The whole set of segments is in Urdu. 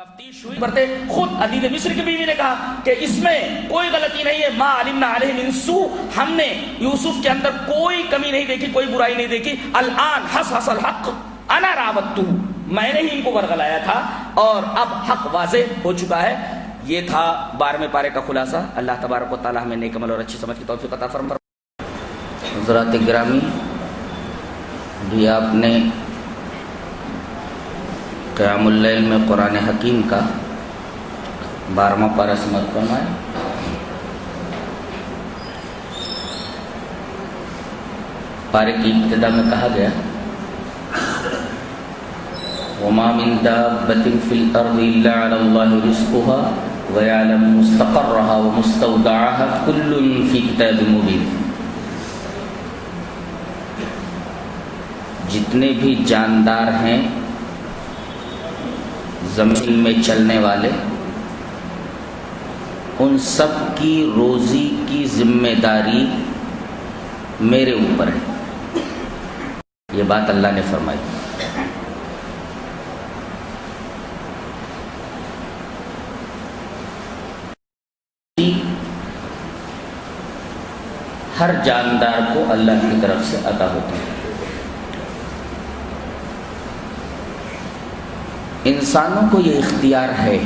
تفتیش ہوئی برتے خود عزیز مصر کی بیوی نے کہا کہ اس میں کوئی غلطی نہیں ہے، ما علمنا علیہ من سوء، ہم نے یوسف کے اندر کوئی کمی نہیں دیکھی، کوئی برائی نہیں دیکھی، الان حصحص الحق انا راودتہ، میں نے ہی ان کو ورغلایا تھا اور اب حق واضح ہو چکا ہے۔ یہ تھا 12ویں پارے کا خلاصہ۔ اللہ تبارک و تعالی ہمیں نیک عمل اور اچھی سمجھ کی توفیق عطا فرمائے۔ حضرات گرامی، بھی آپ نے قیام اللیل میں قرآن حکیم کا 12واں پارہ سماعت فرمائے۔ پارے کی ابتدا میں کہا گیا وَمَا مِن دَابَّةٍ فِي الْأَرْضِ إِلَّا عَلَى اللَّهِ رِزْقُهَا وَيَعْلَمُ مُسْتَقَرَّهَا وَمُسْتَوْدَعَهَا كُلٌّ فِي كِتَابٍ مُبِينٍ۔ جتنے بھی جاندار ہیں زمین میں چلنے والے، ان سب کی روزی کی ذمہ داری میرے اوپر ہے۔ یہ بات اللہ نے فرمائی۔ ہر جاندار کو اللہ کی طرف سے عطا ہوتی ہے۔ انسانوں کو یہ اختیار ہے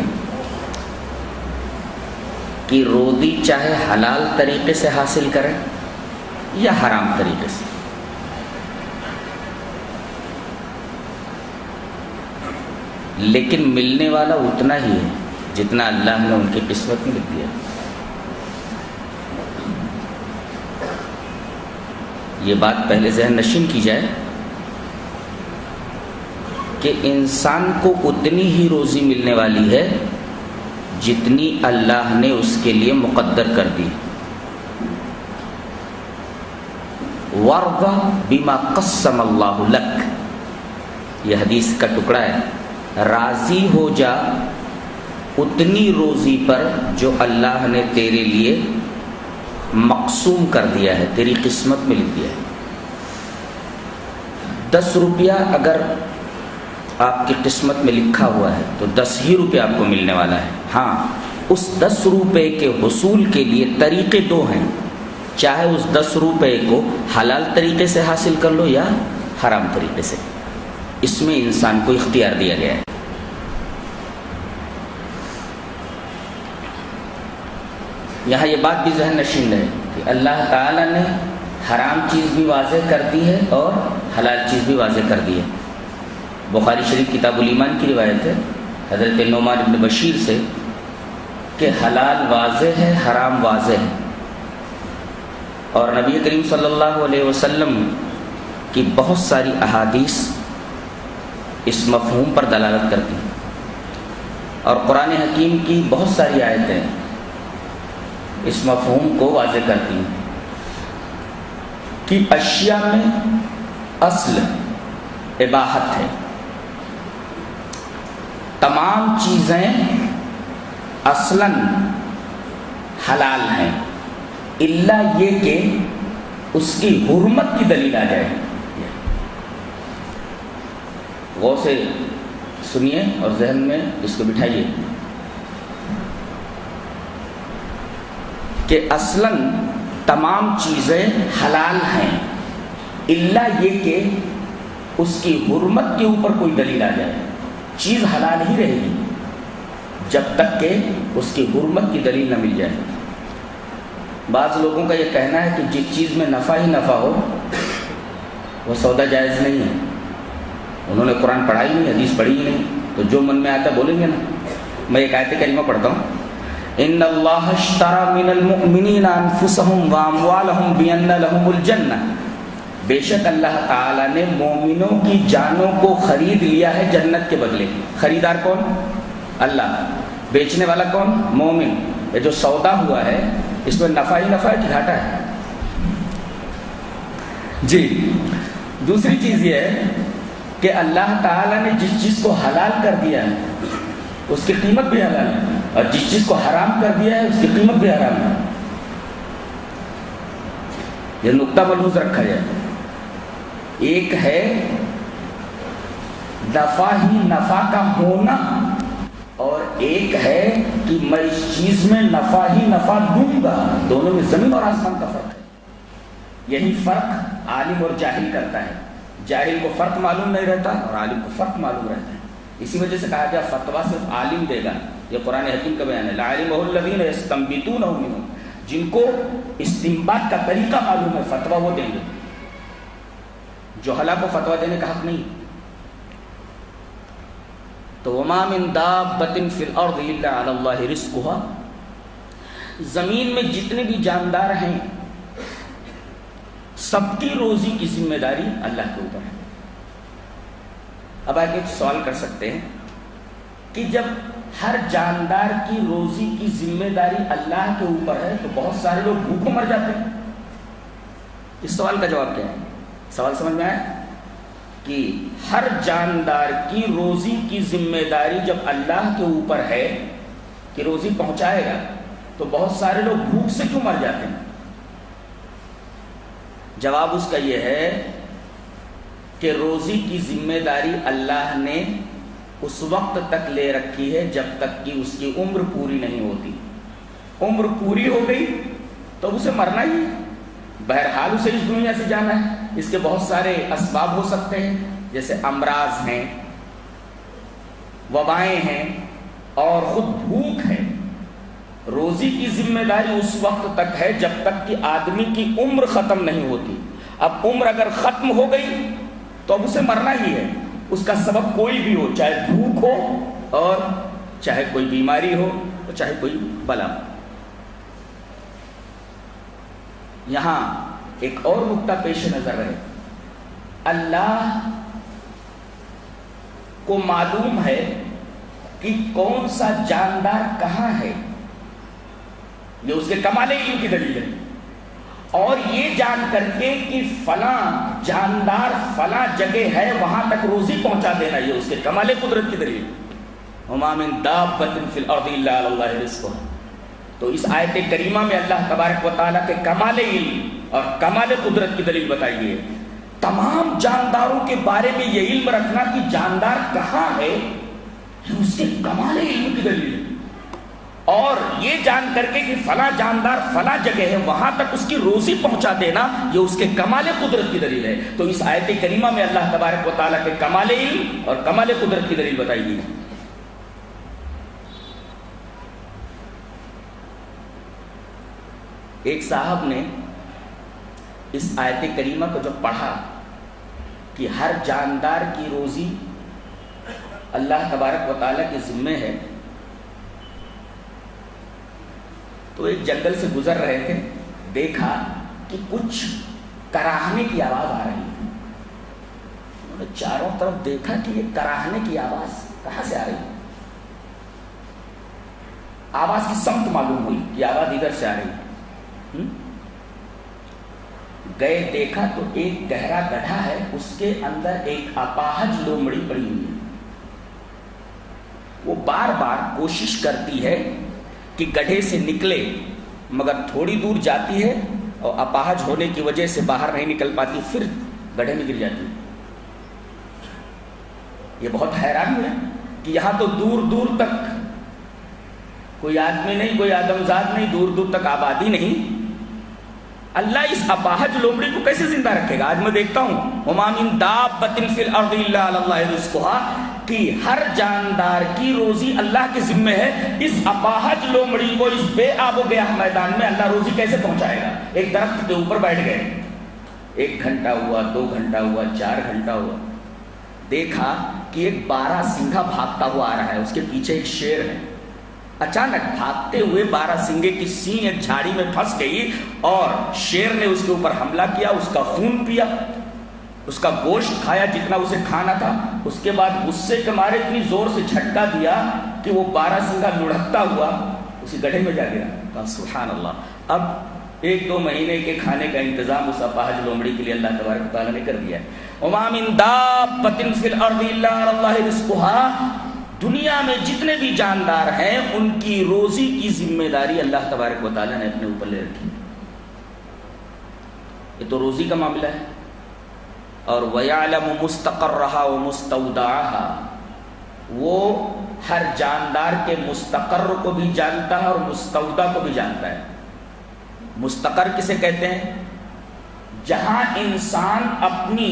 کہ روزی چاہے حلال طریقے سے حاصل کریں یا حرام طریقے سے، لیکن ملنے والا اتنا ہی ہے جتنا اللہ نے ان کی قسمت میں لکھ دیا۔ یہ بات پہلے ذہن نشین کی جائے کہ انسان کو اتنی ہی روزی ملنے والی ہے جتنی اللہ نے اس کے لیے مقدر کر دی۔ وَارْضَ بِمَا قَسَّمَ اللَّهُ لَكَ، یہ حدیث کا ٹکڑا ہے۔ راضی ہو جا اتنی روزی پر جو اللہ نے تیرے لیے مقسوم کر دیا ہے، تیری قسمت میں لکھ دیا ہے۔ 10 روپیہ اگر آپ کی قسمت میں لکھا ہوا ہے تو 10 ہی روپے آپ کو ملنے والا ہے۔ ہاں، اس 10 روپے کے حصول کے لیے طریقے 2 ہیں، چاہے اس 10 روپے کو حلال طریقے سے حاصل کر لو یا حرام طریقے سے، اس میں انسان کو اختیار دیا گیا ہے۔ یہاں یہ بات بھی ذہن نشین ہے کہ اللہ تعالیٰ نے حرام چیز بھی واضح کر دی ہے اور حلال چیز بھی واضح کر دی ہے۔ بخاری شریف کتاب الایمان کی روایت ہے حضرت نعمان بن بشیر سے کہ حلال واضح ہے، حرام واضح ہے، اور نبی کریم صلی اللہ علیہ وسلم کی بہت ساری احادیث اس مفہوم پر دلالت کرتی ہیں، اور قرآن حکیم کی بہت ساری آیتیں اس مفہوم کو واضح کرتی ہیں کہ اشیاء میں اصل اباحت ہے۔ تمام چیزیں اصلاً حلال ہیں، الا یہ کہ اس کی حرمت کی دلیل آ جائے۔ غور سے سنیے اور ذہن میں اس کو بٹھائیے کہ اصلاً تمام چیزیں حلال ہیں الا یہ کہ اس کی حرمت کے اوپر کوئی دلیل آ جائے۔ چیز حلال ہی رہے گی جب تک کہ اس کی حرمت کی دلیل نہ مل جائے۔ بعض لوگوں کا یہ کہنا ہے کہ جس چیز میں نفع ہی نفع ہو وہ سودا جائز نہیں ہے۔ انہوں نے قرآن پڑھا ہی نہیں، حدیث پڑھی ہی نہیں، تو جو من میں آتا بولیں گے نا۔ میں ایک آیت کریمہ پڑھتا ہوں، ان اللہ اشتری من المؤمنین انفسهم واموالهم بان لهم الجنہ، بے شک اللہ تعالیٰ نے مومنوں کی جانوں کو خرید لیا ہے جنت کے بدلے۔ خریدار کون؟ اللہ۔ بیچنے والا کون؟ مومن۔ یہ جو سودا ہوا ہے اس میں نفع ہی نفع ہے کہ گھاٹا ہے؟ جی، دوسری چیز یہ ہے کہ اللہ تعالیٰ نے جس چیز کو حلال کر دیا ہے اس کی قیمت بھی حلال ہے، اور جس چیز کو حرام کر دیا ہے اس کی قیمت بھی حرام ہے۔ یہ نقطہ ملحوظ رکھا جائے۔ ایک ہے نفع ہی نفع کا ہونا، اور ایک ہے کہ میں اس چیز میں نفع ہی نفع دوں گا. دونوں میں زمین اور آسمان کا فرق ہے. یہی فرق عالم اور جاہل کرتا ہے. جاہل کو فرق معلوم نہیں رہتا اور عالم کو فرق معلوم رہتا ہے. اسی وجہ سے کہا گیا فتویٰ صرف عالم دے گا. یہ قرآن حکیم کا بیان ہے. لَعَلِمَهُ الَّذِينَ يَسْتَنبِطُونَهُ مِنْهُمْ. جن کو استنباط کا طریقہ معلوم ہے فتویٰ وہ دیں گے. جہلا کو فتویٰ دینے کا حق نہیں. تو وَمَا مِن دَابَّةٍ فِي الْأَرْضِ إِلَّا عَلَى اللَّهِ رِزْقُهَا. زمین میں جتنے بھی جاندار ہیں سب کی روزی کی ذمہ داری اللہ کے اوپر ہے. اب آگے سوال کر سکتے ہیں کہ جب ہر جاندار کی روزی کی ذمہ داری اللہ کے اوپر ہے تو بہت سارے لوگ بھوکوں مر جاتے ہیں. اس سوال کا جواب کیا ہے؟ سوال سمجھ میں آیا کہ ہر جاندار کی روزی کی ذمہ داری جب اللہ کے اوپر ہے کہ روزی پہنچائے گا تو بہت سارے لوگ بھوک سے کیوں مر جاتے ہیں؟ جواب اس کا یہ ہے کہ روزی کی ذمہ داری اللہ نے اس وقت تک لے رکھی ہے جب تک کہ اس کی عمر پوری نہیں ہوتی. عمر پوری ہو گئی تو اسے مرنا ہی ہے. بہرحال اسے اس دنیا سے جانا ہے. اس کے بہت سارے اسباب ہو سکتے ہیں جیسے امراض ہیں, وبائیں ہیں اور خود بھوک ہے. روزی کی ذمہ داری اس وقت تک ہے جب تک کہ آدمی کی عمر ختم نہیں ہوتی. اب عمر اگر ختم ہو گئی تو اب اسے مرنا ہی ہے. اس کا سبب کوئی بھی ہو, چاہے بھوک ہو اور چاہے کوئی بیماری ہو اور چاہے کوئی بلا ہو. یہاں ایک اور نقطہ پیش نظر ہے. اللہ کو معلوم ہے کہ کون سا جاندار کہاں ہے. یہ اس کے کمال علم کی دلیل ہے. اور یہ جان کر کے کہ فلاں جاندار فلاں جگہ ہے وہاں تک روزی پہنچا دینا یہ اس کے کمال قدرت کی دلیل. وَمَا مِن دَابَّةٍ فِي الْأَرْضِ إِلَّا عَلَى اللَّهِ رِزْقُهَا. تو اس آیت کریمہ میں اللہ تبارک و تعالیٰ کے کمال علم اور کمال قدرت کی دلیل بتائی ہے. تمام جانداروں کے بارے میں یہ علم رکھنا کہ جاندار کہاں ہے یہ اس کے کمال علم کی دلیل ہے. اور یہ جان کر کے کہ فلاں جاندار فلاں جگہ ہے وہاں تک اس کی روزی پہنچا دینا یہ اس کے کمال قدرت کی دلیل ہے. تو اس آیت کریمہ میں اللہ تبارک و تعالیٰ کے کمال علم اور کمال قدرت کی دلیل بتائی گئی ہے. ایک صاحب نے اس آیت کریمہ کو جب پڑھا کہ ہر جاندار کی روزی اللہ تبارک و تعالیٰ کے ذمے ہے تو ایک جنگل سے گزر رہے تھے, دیکھا کہ کچھ کراہنے کی آواز آ رہی ہے. انہوں نے چاروں طرف دیکھا کہ یہ کراہنے کی آواز کہاں سے آ رہی ہے. آواز کی سمت معلوم ہوئی کہ آواز ادھر سے آ رہی ہے. گئے دیکھا تو ایک گہرا گڑھا ہے, اس کے اندر ایک اپاہج لومڑی پڑی ہوئی ہے. وہ بار بار کوشش کرتی ہے کہ گڑھے سے نکلے مگر تھوڑی دور جاتی ہے اور اپاہج ہونے کی وجہ سے باہر نہیں نکل پاتی, پھر گڑھے میں گر جاتی ہے. یہ بہت حیران ہے کہ یہاں تو دور دور تک کوئی آدمی نہیں, کوئی آدمزاد نہیں, دور دور تک آبادی نہیں. اللہ اس اپاہج لومڑی کو کیسے زندہ رکھے گا؟ آج میں دیکھتا ہوں وَمَا مِن دَابَّةٍ فِي الْأَرْضِ إِلَّا عَلَى اللَّهِ رِزْقُهَا کہ ہر جاندار کی روزی اللہ کے ذمے ہے. اس اپاہج لومڑی کو اس بے آب و گیا میدان میں اللہ روزی کیسے پہنچائے گا؟ ایک درخت کے اوپر بیٹھ گئے, 1 گھنٹہ ہوا, 2 گھنٹہ ہوا, 4 گھنٹہ ہوا, دیکھا کہ ایک 12 سنگھا بھاگتا ہوا آ رہا ہے, اس کے پیچھے ایک شیر ہے. اچانک بھاگتے ہوئے 12 سنگھے کی سینگ ایک جھاڑی میں پھنس گئی اور شیر نے اس کے اوپر حملہ کیا, اس کا خون پیا, اس کا گوشت کھایا جتنا اسے کھانا تھا. اس کے بعد غصے کے مارے اتنی زور سے جھٹکا دیا کہ وہ 12 سنگھا لڑھکتا ہوا اسی گڑھے میں جا گرا. سبحان اللہ. اب 1-2 مہینے کے کھانے کا انتظام اس اپاہج لومڑی کے لیے اللہ تبارک و تعالیٰ نے کر دیا ہے. وَمَا مِن دَابَّةٍ فِي الْأَرْضِ إِلَّا عَلَى اللَّهِ رِزْقُهَا. دنیا میں جتنے بھی جاندار ہیں ان کی روزی کی ذمہ داری اللہ تبارک و تعالیٰ نے اپنے اوپر لے رکھی. یہ تو روزی کا معاملہ ہے. اور وَيَعْلَمُ مُسْتَقَرَّهَا وَمُسْتَوْدَعَهَا, وہ ہر جاندار کے مستقر کو بھی جانتا ہے اور مستودع کو بھی جانتا ہے۔ مستقر کسے کہتے ہیں؟ جہاں انسان اپنی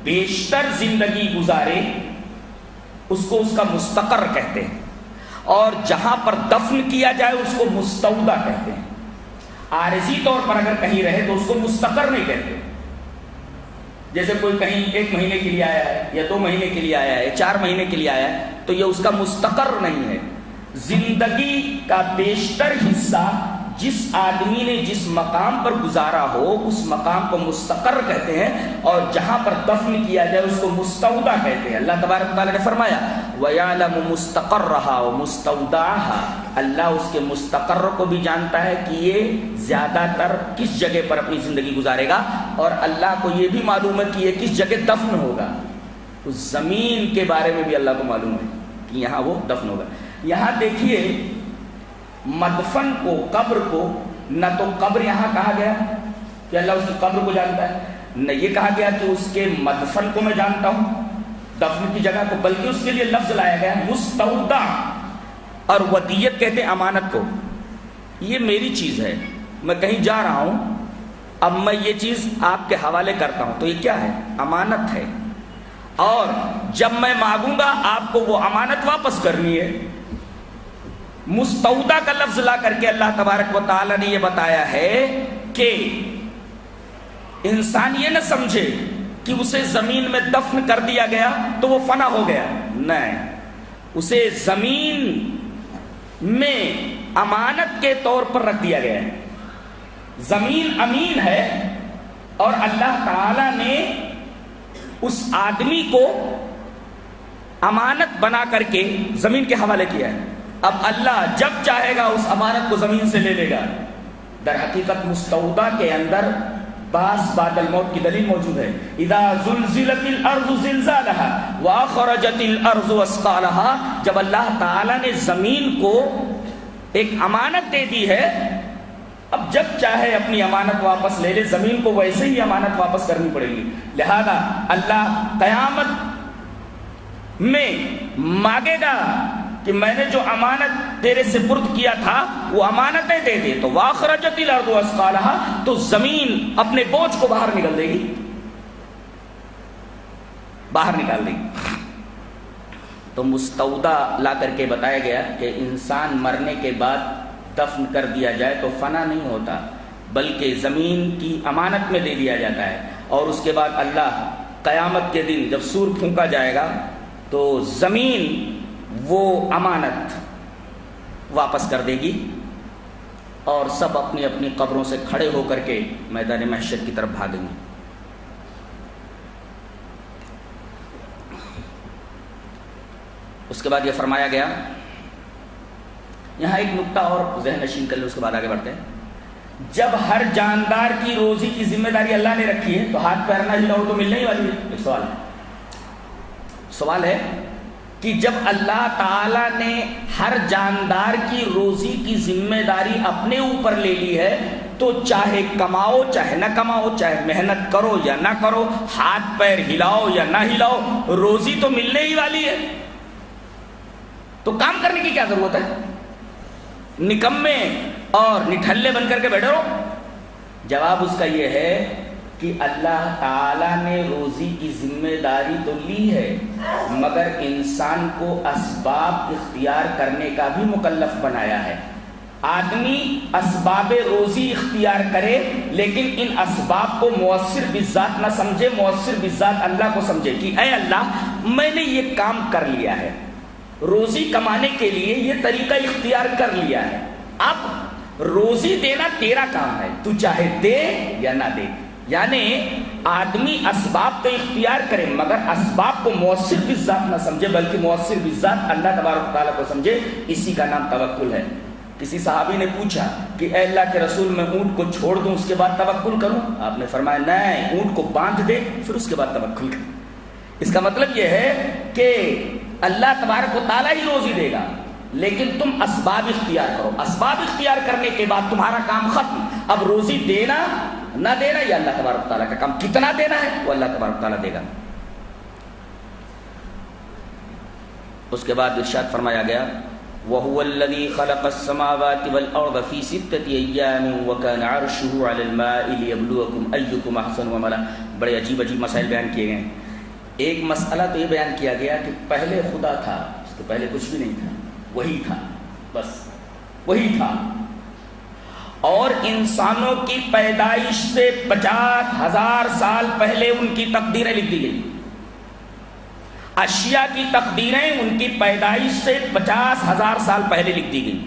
بیشتر زندگی گزارے اس کو اس کا مستقر کہتے ہیں، اور جہاں پر دفن کیا جائے اس کو مستودع کہتے ہیں۔ عارضی طور پر اگر کہیں رہے تو اس کو مستقر نہیں کہتے۔ جیسے کوئی کہیں 1 مہینے کے لیے آیا ہے یا 2 مہینے کے لیے آیا ہے، 4 مہینے کے لیے آیا ہے، تو یہ اس کا مستقر نہیں ہے۔ زندگی کا بیشتر حصہ جس آدمی نے جس مقام پر گزارا ہو اس مقام کو مستقر کہتے ہیں، اور جہاں پر دفن کیا جائے اس کو مستودع کہتے ہیں۔ اللہ تبارک و تعالیٰ نے فرمایا وَيَعْلَمُ مُسْتَقَرَّهَا وَمُسْتَوْدَعَهَا، اللہ اس کے مستقر کو بھی جانتا ہے کہ یہ زیادہ تر کس جگہ پر اپنی زندگی گزارے گا، اور اللہ کو یہ بھی معلوم ہے کہ یہ کس جگہ دفن ہوگا۔ اس زمین کے بارے میں بھی اللہ کو معلوم ہے کہ یہاں وہ دفن ہوگا۔ یہاں دیکھیے مدفن کو، قبر کو، نہ تو قبر یہاں کہا گیا کہ اللہ اس کی قبر کو جانتا ہے، نہ یہ کہا گیا کہ اس کے مدفن کو میں جانتا ہوں، دفن کی جگہ کو، بلکہ اس کے لیے لفظ لایا گیا مستودع، اور ودیت کہتے ہیں امانت کو۔ یہ میری چیز ہے، میں کہیں جا رہا ہوں، اب میں یہ چیز آپ کے حوالے کرتا ہوں، تو یہ کیا ہے؟ امانت ہے، اور جب میں مانگوں گا آپ کو وہ امانت واپس کرنی ہے۔ مستودع کا لفظ لا کر کے اللہ تبارک و تعالیٰ نے یہ بتایا ہے کہ انسان یہ نہ سمجھے کہ اسے زمین میں دفن کر دیا گیا تو وہ فنا ہو گیا، نہیں، اسے زمین میں امانت کے طور پر رکھ دیا گیا ہے۔ زمین امین ہے، اور اللہ تعالیٰ نے اس آدمی کو امانت بنا کر کے زمین کے حوالے کیا ہے۔ اب اللہ جب چاہے گا اس امانت کو زمین سے لے لے گا۔ در حقیقت مستودع کے اندر بعض بعد الموت کی دلیل موجود ہے۔ اذا زلزلت الارض زلزالها واخرجت الارض اثقالها، جب اللہ تعالیٰ نے زمین کو ایک امانت دے دی ہے، اب جب چاہے اپنی امانت واپس لے لے، زمین کو ویسے ہی امانت واپس کرنی پڑے گی۔ لہذا اللہ قیامت میں مانگے گا کہ میں نے جو امانت تیرے سپرد کیا تھا وہ امانتیں دے دے، تو واخرجت الارض اثقالها، تو زمین اپنے بوجھ کو باہر نکال دے گی، باہر نکال دے گی۔ تو مستودع لا کر کے بتایا گیا کہ انسان مرنے کے بعد دفن کر دیا جائے تو فنا نہیں ہوتا، بلکہ زمین کی امانت میں دے دیا جاتا ہے، اور اس کے بعد اللہ قیامت کے دن جب سور پھونکا جائے گا تو زمین وہ امانت واپس کر دے گی، اور سب اپنی اپنی قبروں سے کھڑے ہو کر کے میدان محشر کی طرف بھاگیں گے۔ اس کے بعد یہ فرمایا گیا، یہاں ایک نقطہ اور ذہن نشین کر لیں، اس کے بعد آگے بڑھتے ہیں۔ جب ہر جاندار کی روزی کی ذمہ داری اللہ نے رکھی ہے تو ہاتھ پیر نہ ہلاؤ تو ملنے ہی والی ہے۔ ایک سوال ہے کہ جب اللہ تعالیٰ نے ہر جاندار کی روزی کی ذمہ داری اپنے اوپر لے لی ہے تو چاہے کماؤ چاہے نہ کماؤ، چاہے محنت کرو یا نہ کرو، ہاتھ پیر ہلاؤ یا نہ ہلاؤ، روزی تو ملنے ہی والی ہے، تو کام کرنے کی کیا ضرورت ہے؟ نکمے اور نٹھلے بن کر کے بیٹھے رہو۔ جواب اس کا یہ ہے کہ اللہ تعالیٰ نے روزی کی ذمہ داری تو لی ہے، مگر انسان کو اسباب اختیار کرنے کا بھی مکلف بنایا ہے۔ آدمی اسباب روزی اختیار کرے، لیکن ان اسباب کو مؤثر بالذات نہ سمجھے، مؤثر بالذات اللہ کو سمجھے کہ اے اللہ میں نے یہ کام کر لیا ہے، روزی کمانے کے لیے یہ طریقہ اختیار کر لیا ہے، اب روزی دینا تیرا کام ہے، تو چاہے دے یا نہ دے۔ یعنی آدمی اسباب تو اختیار کرے مگر اسباب کو مؤثر بالذات نہ سمجھے، بلکہ مؤثر بالذات اللہ تبارک و تعالیٰ کو سمجھے، اسی کا نام توکل ہے۔ کسی صحابی نے پوچھا کہ اے اللہ کے رسول میں اونٹ کو چھوڑ دوں اس کے بعد توکل کروں؟ آپ نے فرمایا نہیں، اونٹ کو باندھ دے پھر اس کے بعد توکل کر۔ اس کا مطلب یہ ہے کہ اللہ تبارک و تعالیٰ ہی روزی دے گا، لیکن تم اسباب اختیار کرو، اسباب اختیار کرنے کے بعد تمہارا کام ختم۔ اب روزی دینا نہ دینا یہ اللہ تبارک و تعالیٰ کا کام، کتنا دینا ہے وہ اللہ تبارک و تعالیٰ دے گا۔ اس کے بعد ارشاد فرمایا گیا وَهُوَ الَّذِي خَلَقَ السَّمَاوَاتِ وَالْأَرْضَ فِي سِتَّةِ أَيَّامٍ وَكَانَ عَرْشُهُ عَلَى الْمَاءِ لِيَبْلُوَكُمْ أَيُّكُمْ أَحْسَنُ عَمَلًا. بڑے عجیب مسائل بیان کیے گئے ہیں. ایک مسئلہ تو یہ بیان کیا گیا کہ پہلے خدا تھا، اس کے پہلے کچھ بھی نہیں تھا، وہی تھا، بس وہی تھا. اور انسانوں کی پیدائش سے 50,000 سال پہلے ان کی تقدیریں لکھ دی گئی. اشیاء کی تقدیریں ان کی پیدائش سے 50,000 سال پہلے لکھ دی گئی.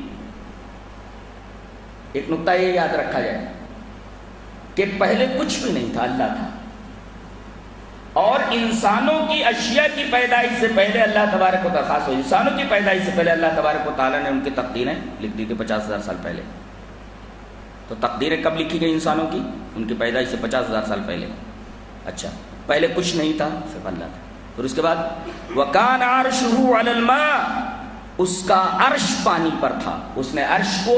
ایک نقطہ یہ یاد رکھا جائے کہ پہلے کچھ بھی نہیں تھا، اللہ تھا. اور انسانوں کی اشیاء کی پیدائش سے پہلے اللہ تبارک و تعالیٰ، خاص انسانوں کی پیدائش سے پہلے اللہ تبارک و تعالیٰ نے ان کی تقدیریں لکھ دی تھی 50,000 سال پہلے. تو تقدیریں کب لکھی گئی انسانوں کی؟ ان کی پیدائش سے 50,000 سال پہلے. اچھا، پہلے کچھ نہیں تھا، صرف اللہ تھا. پھر اس کے بعد وَكَانَ عَرْشُهُ عَلَى الْمَاءِ، اس کا عرش پانی پر تھا. اس نے عرش کو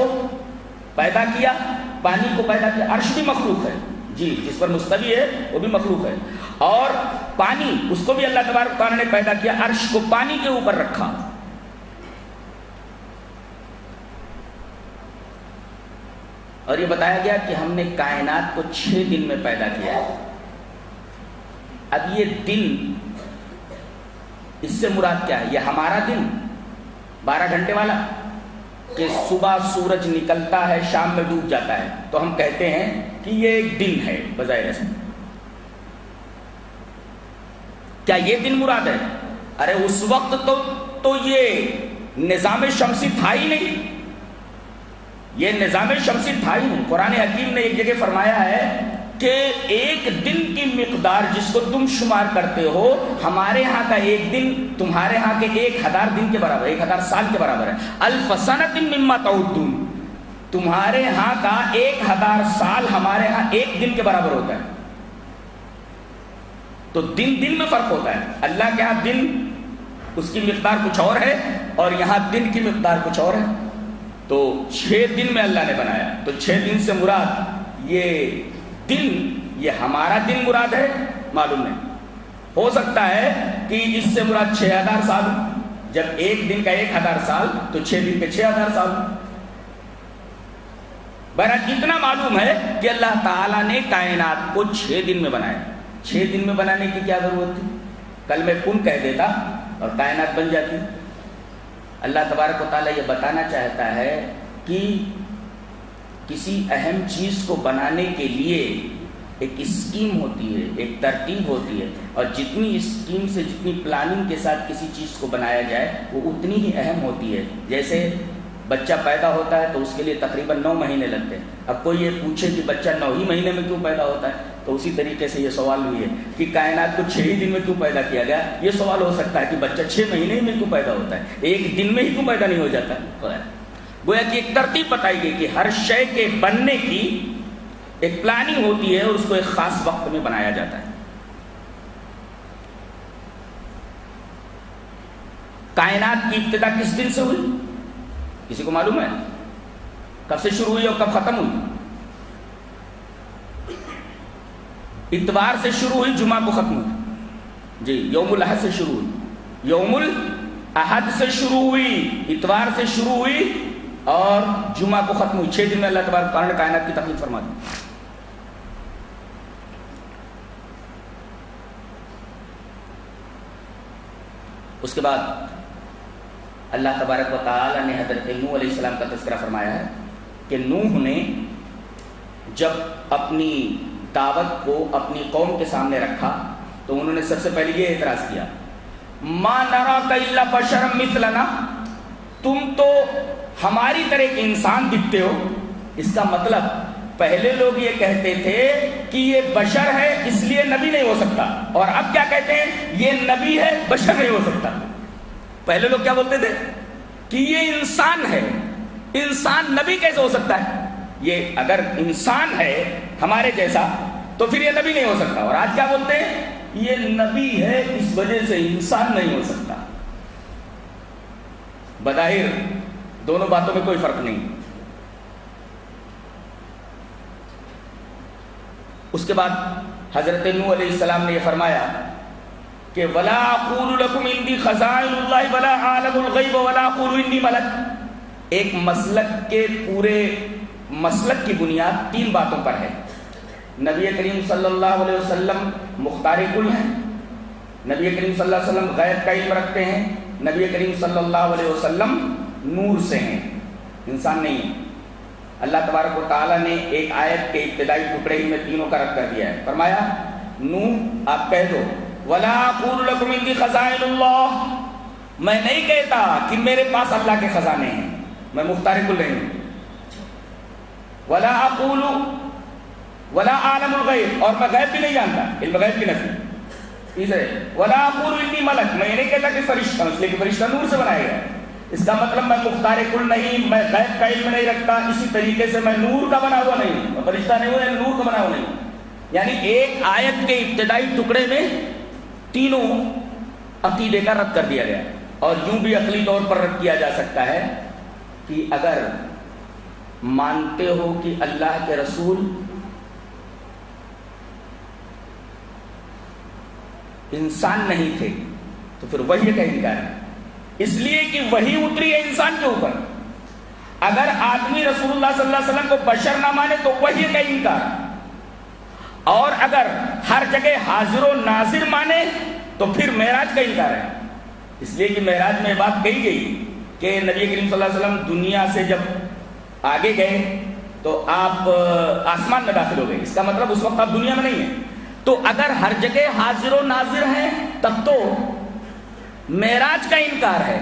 پیدا کیا، پانی کو پیدا کیا. عرش بھی مخلوق ہے جی، جس پر مستوی ہے وہ بھی مخلوق ہے. اور پانی، اس کو بھی اللہ تبارک و تعالیٰ نے پیدا کیا، عرش کو پانی کے اوپر رکھا. اور یہ بتایا گیا کہ ہم نے کائنات کو 6 دن میں پیدا کیا ہے. اب یہ دن، اس سے مراد کیا ہے؟ یہ ہمارا دن 12 گھنٹے والا، کہ صبح سورج نکلتا ہے شام میں ڈوب جاتا ہے تو ہم کہتے ہیں کہ یہ ایک دن ہے بظاہر سے. کیا یہ دن مراد ہے؟ ارے اس وقت تو یہ نظام شمسی تھا ہی نہیں. یہ نظام شمسی تھا ہی نہیں. قرآن حکیم نے ایک جگہ فرمایا ہے کہ ایک دن کی مقدار جس کو تم شمار کرتے ہو، ہمارے ہاں کا ایک دن تمہارے ہاں کے 1,000 دن کے برابر، 1,000 سال کے برابر ہے. الف سنۃ مما تعدون، تمہارے ہاں کا 1,000 سال ہمارے ہاں ایک دن کے برابر ہوتا ہے. تو دن میں فرق ہوتا ہے. اللہ کے ہاں دن اس کی مقدار کچھ اور ہے اور یہاں دن کی مقدار کچھ اور ہے. تو 6 دن میں اللہ نے بنایا. تو 6 دن سے مراد یہ دن، یہ ہمارا دن مراد ہے؟ معلوم نہیں. ہو سکتا ہے کہ اس سے مراد 6,000 سال. جب ایک دن کا 1,000 سال تو 6 دن کے 6,000 سال. بہرحال اتنا معلوم ہے کہ اللہ تعالیٰ نے کائنات کو 6 دن میں بنایا. 6 دن میں بنانے کی کیا ضرورت تھی؟ کل میں کن کہہ دیتا اور کائنات بن جاتی. اللہ تبارک و تعالیٰ یہ بتانا چاہتا ہے کہ کسی اہم چیز کو بنانے کے لیے ایک اسکیم ہوتی ہے، ایک ترتیب ہوتی ہے. اور جتنی اسکیم سے، جتنی پلاننگ کے ساتھ کسی چیز کو بنایا جائے وہ اتنی ہی اہم ہوتی ہے. جیسے بچہ پیدا ہوتا ہے تو اس کے لیے تقریباً 9 مہینے لگتے ہیں. اب کوئی یہ پوچھے کہ بچہ 9 ہی مہینے میں کیوں پیدا ہوتا ہے، تو اسی طریقے سے یہ سوال بھی ہے کہ کائنات کو 6 ہی دن میں کیوں پیدا کیا گیا. یہ سوال ہو سکتا ہے کہ بچہ 6 مہینے میں کیوں پیدا ہوتا ہے، ایک دن میں ہی کیوں پیدا نہیں ہو جاتا ہے. گویا کہ ایک ترتیب بتائی گئی کہ ہر شے کے بننے کی ایک پلاننگ ہوتی ہے اور اس کو ایک خاص وقت میں بنایا جاتا ہے. کائنات کی ابتدا کس دن سے ہوئی؟ کسی کو معلوم ہے؟ کب سے شروع ہوئی اور کب ختم ہوئی؟ اتوار سے شروع ہوئی، جمعہ کو ختم ہوئی. جی، یوم الاحد سے شروع ہوئی، یوم الاحد سے شروع ہوئی، اتوار سے شروع ہوئی اور جمعہ کو ختم ہوئی. 6 دن میں اللہ تبارک تعالیٰ نے کائنات کی تخلیق فرما دی. اس کے بعد اللہ تبارک و تعالیٰ نے حضرت نوح علیہ السلام کا تذکرہ فرمایا ہے کہ نوح نے جب اپنی دعوت کو اپنی قوم کے سامنے رکھا تو انہوں نے سب سے پہلے یہ اعتراض کیا، ما نراک الا بشرا مثلنا، تم تو ہماری طرح ایک انسان دکھتے ہو. اس کا مطلب پہلے لوگ یہ کہتے تھے کہ یہ بشر ہے اس لیے نبی نہیں ہو سکتا، اور اب کیا کہتے ہیں؟ یہ نبی ہے بشر نہیں ہو سکتا. پہلے لوگ کیا بولتے تھے کہ یہ انسان ہے، انسان نبی کیسے ہو سکتا ہے؟ یہ اگر انسان ہے ہمارے جیسا تو پھر یہ نبی نہیں ہو سکتا. اور آج کیا بولتے ہیں؟ یہ نبی ہے اس وجہ سے انسان نہیں ہو سکتا. بظاہر دونوں باتوں میں کوئی فرق نہیں. اس کے بعد حضرت نوح علیہ السلام نے یہ فرمایا کہ ولا اقول لکم عندی خزائن اللہ ولا اعلم الغیب ولا اقول انی ملک، ایک مسلک کے پورے مسلک کی بنیاد 3 باتوں پر ہے۔ نبی کریم صلی اللہ علیہ وسلم مختار کل ہیں، نبی کریم صلی اللہ علیہ وسلم غیب کا علم رکھتے ہیں، نبی کریم صلی اللہ علیہ وسلم نور سے ہیں، انسان نہیں ہے۔ اللہ تبارک و تعالیٰ نے ایک آیت کے ابتدائی ٹکڑے ہی میں تینوں کا رد کر دیا ہے، فرمایا نوح آپ کہہ دو ولا اقول لکم عندی خزائن اللہ، میں نہیں کہتا کہ میرے پاس اللہ کے خزانے ہیں، میں مختار کل نہیں ہوں۔ ولا اقول ولا اعلم الغیب، اور میں غیب بھی نہیں جانتا، علم غیب کی نفی۔ تیسرے ولا اقول انی ملک، میں یہ نہیں کہتا کہ فرشتہ، اس لیے کہ فرشتہ نور سے بنایا گیا ہے، اس کا مطلب میں مختار کل نہیں، میں غیب کا علم نہیں رکھتا، اسی طریقے سے میں نور کا بنا ہوا نہیں ہوں، میں فرشتہ نہیں ہوں، نور کا بنا ہوا نہیں ہوں۔ یعنی ایک آیت کے ابتدائی ٹکڑے میں تینوں عقیدے کا رد کر دیا گیا۔ اور یوں بھی عقلی طور پر رد کیا جا سکتا ہے کہ اگر مانتے ہو کہ اللہ کے رسول انسان نہیں تھے تو پھر وحی کا انکار ہے، اس لیے کہ وحی اتری ہے انسان کے اوپر۔ اگر آدمی رسول اللہ صلی اللہ علیہ وسلم کو بشر نہ مانے تو وحی کا انکار، اور اگر ہر جگہ حاضر و ناظر مانے تو پھر معراج کا انکار ہے۔ اس لیے کہ معراج میں بات کہی گئی کہ نبی کریم صلی اللہ علیہ وسلم دنیا سے جب آگے گئے تو آپ آسمان میں داخل ہو گئے، اس کا مطلب اس وقت آپ دنیا میں نہیں ہیں۔ تو اگر ہر جگہ حاضر و ناظر ہیں تب تو معراج کا انکار ہے،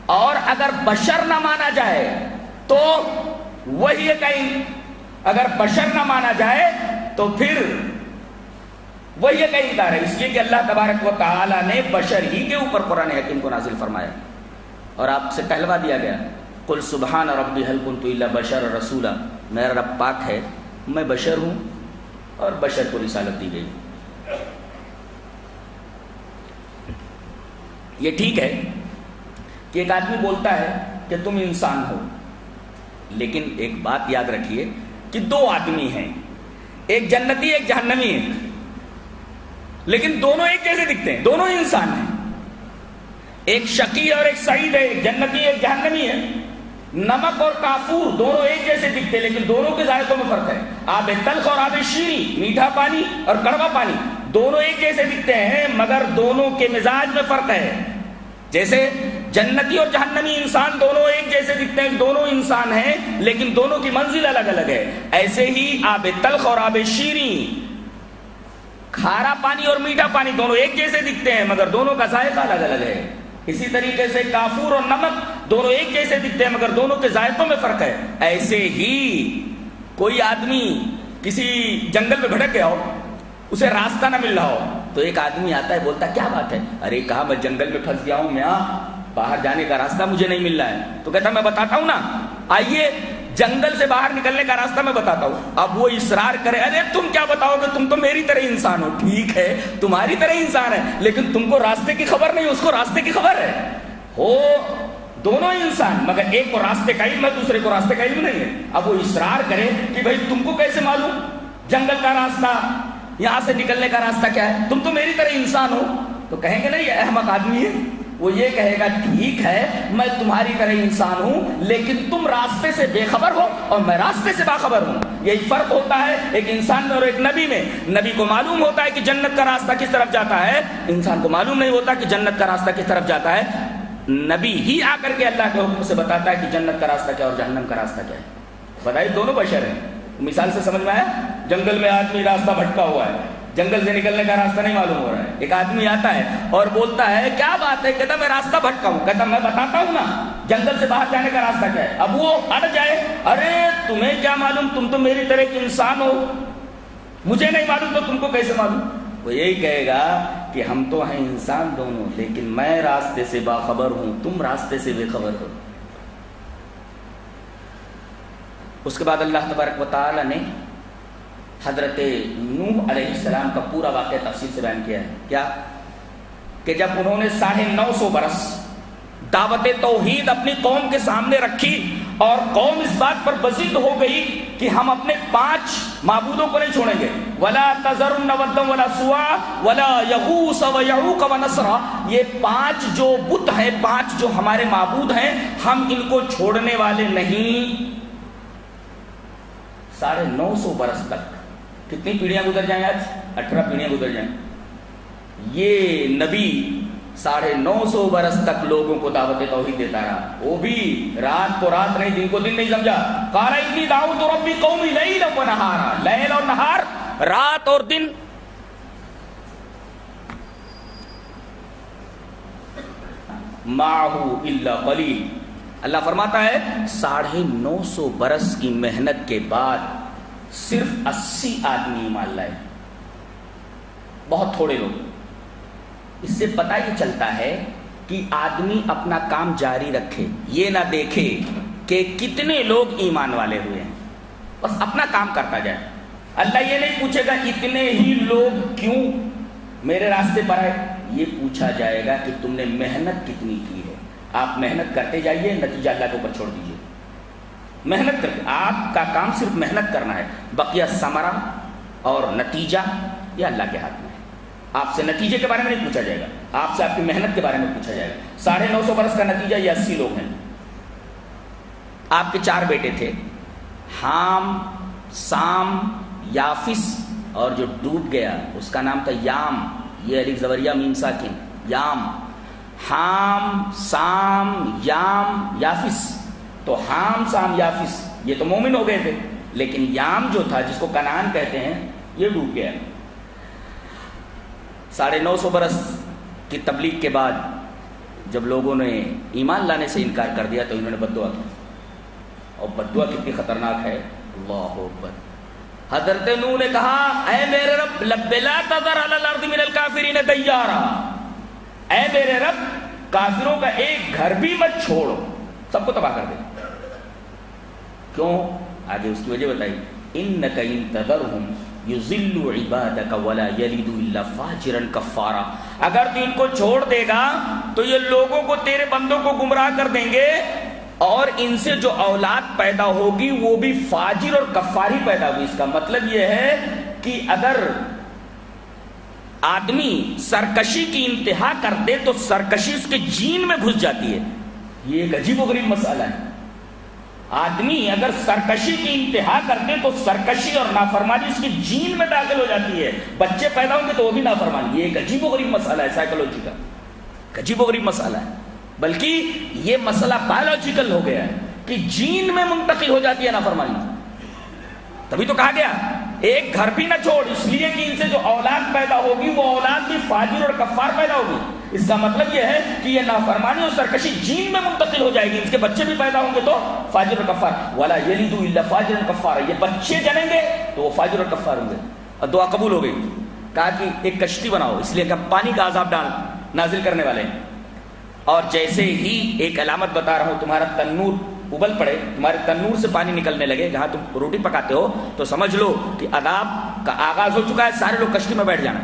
اور اگر بشر نہ مانا جائے تو وحی کا اگر بشر نہ مانا جائے تو پھر وحی کا انکار ہے، اس لیے کہ اللہ تبارک و تعالی نے بشر ہی کے اوپر قرآن حکیم کو نازل فرمایا، اور آپ سے کہلوا دیا گیا قل سبحان ربی هل كنت الا بشر رسولا، میرا رب پاک ہے میں بشر ہوں اور بشر کو رسالت دی گئی۔ یہ ٹھیک ہے کہ ایک آدمی بولتا ہے کہ تم انسان ہو، لیکن ایک بات یاد رکھیے کہ 2 آدمی ہیں، ایک جنتی ایک جہنمی ہے، لیکن دونوں ایک جیسے دکھتے ہیں، دونوں انسان ہیں، ایک شقی اور ایک سعید ہے، ایک جنتی ایک جہنمی ہے۔ نمک اور کافور دونوں ایک جیسے دکھتے ہیں لیکن دونوں کے ذائقوں میں فرق ہے، آب تلخ اور آب شیریں، میٹھا پانی اور کڑوا پانی دونوں ایک جیسے دکھتے ہیں مگر دونوں کے مزاج میں فرق ہے۔ جیسے جنتی اور جہنمی انسان دونوں ایک جیسے دکھتے ہیں، دونوں انسان ہیں لیکن دونوں کی منزل الگ الگ ہے، ایسے ہی آب تلخ اور آب شیریں، کھارا پانی اور میٹھا پانی دونوں ایک جیسے دکھتے ہیں مگر دونوں کا ذائقہ الگ الگ ہے۔ اسی طریقے سے کافور اور نمک دونوں ایک جیسے دکھتے ہیں مگر دونوں کے ذائقوں میں فرق ہے۔ ایسے ہی کوئی آدمی کسی جنگل میں بھٹک گیا ہو، اسے راستہ نہ مل رہا ہو تو ایک آدمی آتا ہے بولتا کیا بات ہے، ارے کہا میں جنگل میں پھنس گیا ہوں میاں، باہر جانے کا راستہ مجھے نہیں مل رہا ہے، تو کہتا میں بتاتا ہوں نا، آئیے جنگل سے باہر نکلنے کا راستہ میں بتاتا ہوں۔ اب وہ اصرار کرے ارے تم کیا بتاؤ گے، تم تو میری طرح انسان ہو، ٹھیک ہے تمہاری طرح انسان ہے لیکن تم کو راستے کی خبر نہیں، اس کو راستے کی خبر ہے، ہو دونوں انسان مگر ایک کو راستے کا علم ہے دوسرے کو راستے کا علم نہیں ہے۔ اب وہ اصرار کرے کہ بھائی تم کو کیسے معلوم جنگل کا راستہ، یہاں سے نکلنے کا راستہ کیا ہے، تم تو میری طرح انسان ہو، تو کہیں گے نہیں یہ احمق آدمی ہے، وہ یہ کہے گا ٹھیک ہے میں تمہاری طرح انسان ہوں لیکن تم راستے سے بے خبر ہو اور میں راستے سے باخبر ہوں۔ یہی فرق ہوتا ہے ایک انسان میں اور ایک نبی میں، نبی کو معلوم ہوتا ہے کہ جنت کا راستہ کس طرف جاتا ہے، انسان کو معلوم نہیں ہوتا کہ جنت کا راستہ کس طرف جاتا ہے، نبی ہی آ کر کے اللہ کے حکم سے بتاتا ہے کہ جنت کا راستہ کیا اور جہنم کا راستہ کیا ہے۔ بتائیے دونوں بشر ہیں، مثال سے سمجھ میں آیا، جنگل میں آدمی راستہ بھٹکا ہوا ہے، جنگل سے نکلنے کا راستہ نہیں معلوم ہو رہا ہے، ایک آدمی آتا ہے اور بولتا ہے کیا بات ہے، کہتا میں راستہ بھٹکا ہوں، کہتا میں بتاتا ہوں نا جنگل سے باہر جانے کا راستہ کیا ہے۔ اب وہ اڑ جائے ارے تمہیں کیا معلوم، تم تو میری طرح ایک انسان ہو، مجھے نہیں معلوم تو تم کو کیسے معلوم۔ وہ یہی کہے گا کہ ہم تو ہیں انسان دونوں لیکن میں راستے سے باخبر ہوں تم راستے سے بے خبر ہو۔ اس کے بعد اللہ تبارک و تعالی نے حضرت نوح علیہ السلام کا پورا واقعہ تفصیل سے بیان کیا ہے، کیا کہ جب انہوں نے 950 برس دعوت توحید اپنی قوم کے سامنے رکھی اور قوم اس بات پر بزید ہو گئی کہ ہم اپنے 5 معبودوں کو نہیں چھوڑیں گے. ولا تذرن ودا ولا سوا ولا یغوث ویعوق ونسرا، یہ 5 جو بت ہیں، 5 جو ہمارے معبود ہیں، ہم ان کو چھوڑنے والے نہیں. 950 برس تک کتنی پیڑھیاں گزر جائیں؟ آج 18 پیڑھیاں گزر جائیں. یہ نبی 950 برس تک لوگوں کو دعوت توحید دیتا رہا، وہ بھی رات کو رات نہیں، دن کو دن نہیں سمجھا. قال انی دعوت ربی قومی لیلا ونہارا، لیل اور نہار، رات اور دن. معہ الا قلیل. اللہ فرماتا ہے 950 برس کی محنت کے بعد صرف 80 آدمی ایمان لائے، بہت تھوڑے لوگ. اس سے پتہ یہ چلتا ہے کہ آدمی اپنا کام جاری رکھے، یہ نہ دیکھے کہ کتنے لوگ ایمان والے ہوئے ہیں، بس اپنا کام کرتا جائے. اللہ یہ نہیں پوچھے گا اتنے ہی لوگ کیوں میرے راستے پر آئے، یہ پوچھا جائے گا کہ تم نے محنت کتنی کی ہے. آپ محنت کرتے جائیے، نتیجہ اللہ کے اوپر چھوڑ دیجیے. محنت کرتے، آپ کا کام صرف محنت کرنا ہے، بقیہ ثمرہ اور نتیجہ یہ اللہ کے ہاتھ میں ہے. آپ سے نتیجے کے بارے میں نہیں پوچھا جائے گا، آپ سے آپ کی محنت کے بارے میں پوچھا جائے گا. 950 برس کا نتیجہ یہ 80 لوگ ہیں. آپ کے 4 بیٹے تھے، حام، سام، یافس، اور جو ڈوب گیا اس کا نام تھا یام. یہ الف زبریہ میم ساکن، یام. حام، سام، یام، یافس. تو حام، سام، یافس یہ تو مومن ہو گئے تھے، لیکن یام جو تھا جس کو کنعان کہتے ہیں یہ ڈوب گیا. 950 برس کی تبلیغ کے بعد جب لوگوں نے ایمان لانے سے انکار کر دیا تو انہوں نے بد دعا کی. اور بد دعا کتنی خطرناک ہے، اللہ اکبر. حضرت نوح نے کہا اے میرے رب لب لا تذر علی الارض من الکافرین دیارا، اے میرے رب کافروں کا ایک گھر بھی مت چھوڑو، سب کو تباہ کر دے. کیوں؟ آگے اس کی وجہ بتائی. انک ان تذرہم یضلوا عبادک ولا یلدوا الا فاجرا کفارا، اگر تو ان کو چھوڑ دے گا تو یہ لوگوں کو، تیرے بندوں کو گمراہ کر دیں گے، اور ان سے جو اولاد پیدا ہوگی وہ بھی فاجر اور کفار ہی پیدا ہوگی. اس کا مطلب یہ ہے کہ اگر آدمی سرکشی کی انتہا کر دے تو سرکشی اس کے جین میں گھس جاتی ہے. یہ ایک عجیب و غریب مسئلہ ہے. آدمی اگر سرکشی کی انتہا کر دے تو سرکشی اور نافرمانی اس کی جین میں داخل ہو جاتی ہے. بچے پیدا ہوں گے تو وہ بھی نافرمانی. یہ ایک عجیب و غریب مسئلہ ہے، سائیکولوجی کا عجیب و غریب مسئلہ ہے. بلکہ یہ مسئلہ بایولوجیکل ہو گیا ہے کہ جین میں منتقل ہو جاتی ہے نافرمانی. تبھی تو کہا گیا ایک گھر بھی نہ چھوڑ، اس لیے کہ ان سے جو اولاد پیدا ہوگی وہ اولاد بھی فاجر اور کفار پیدا ہوگی. اس کا مطلب یہ ہے کہ یہ نافرمانی اور سرکشی جین میں منتقل ہو جائے گی، اس کے بچے بھی پیدا ہوں گے تو فاجر اور کفار. ولا یلدوا الا فاجرا کفارا، یہ بچے جنیں گے تو وہ فاجر اور کفار ہوں گے. اور دعا قبول ہو گئی. کہا کہ ایک کشتی بناؤ، اس لیے کہ پانی کا عذاب نازل کرنے والے ہیں. اور جیسے ہی ایک علامت بتا رہا ہوں، تمہارا تنور ابل پڑے، تمہارے تنور سے پانی نکلنے لگے جہاں تم روٹی پکاتے ہو، تو سمجھ لو کہ عذاب کا آغاز ہو چکا ہے، سارے لوگ کشتی میں بیٹھ جانا.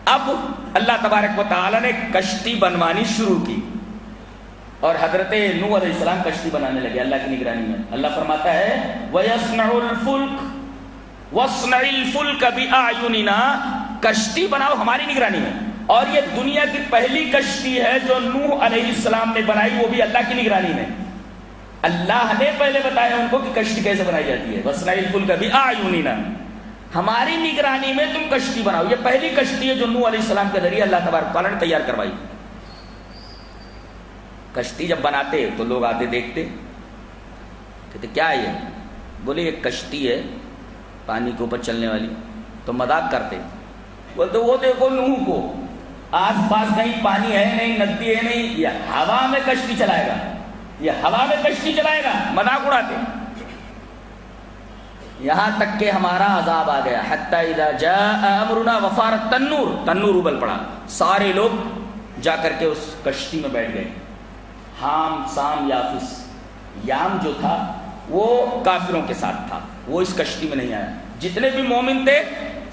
اب اللہ تبارک و تعالی نے کشتی بنوانی شروع کی اور حضرت نوح علیہ السلام کشتی بنانے لگے اللہ کی نگرانی میں. اللہ فرماتا ہے وَيَصْنَعُ الْفُلْكَ وَاصْنَعِ الْفُلْكَ بِأَعْيُنِنَا، کشتی بناؤ ہماری نگرانی میں. اور یہ دنیا کی پہلی کشتی ہے جو نوح علیہ السلام نے بنائی، وہ بھی اللہ کی نگرانی میں. اللہ نے پہلے بتایا ان کو کہ کشتی کیسے بنائی جاتی ہے. وَاصْنَعِ الْفُلْكَ بِأَعْيُنِنَا، ہماری نگرانی میں تم کشتی بناؤ. یہ پہلی کشتی ہے جو نوح علیہ السلام کے ذریعے اللہ تبارک تعالیٰ نے تیار کروائی. کشتی جب بناتے تو لوگ آتے دیکھتے، کہتے کیا ہے یہ؟ بولے یہ کشتی ہے پانی کے اوپر چلنے والی. تو مذاق کرتے، بولتے وہ دیکھو نوح کو، آس پاس کہیں پانی ہے نہیں، ندی ہے نہیں، یہ ہوا میں کشتی چلائے گا، یہ ہوا میں کشتی چلائے گا. مذاق اڑاتے. یہاں تک کہ ہمارا عذاب آ گیا. حتی اذا جاء امرنا وفارت التنور، تنور ابل پڑا، سارے لوگ جا کر کے اس کشتی میں بیٹھ گئے. حام، سام، یافس. یام جو تھا وہ کافروں کے ساتھ تھا، وہ اس کشتی میں نہیں آیا. جتنے بھی مومن تھے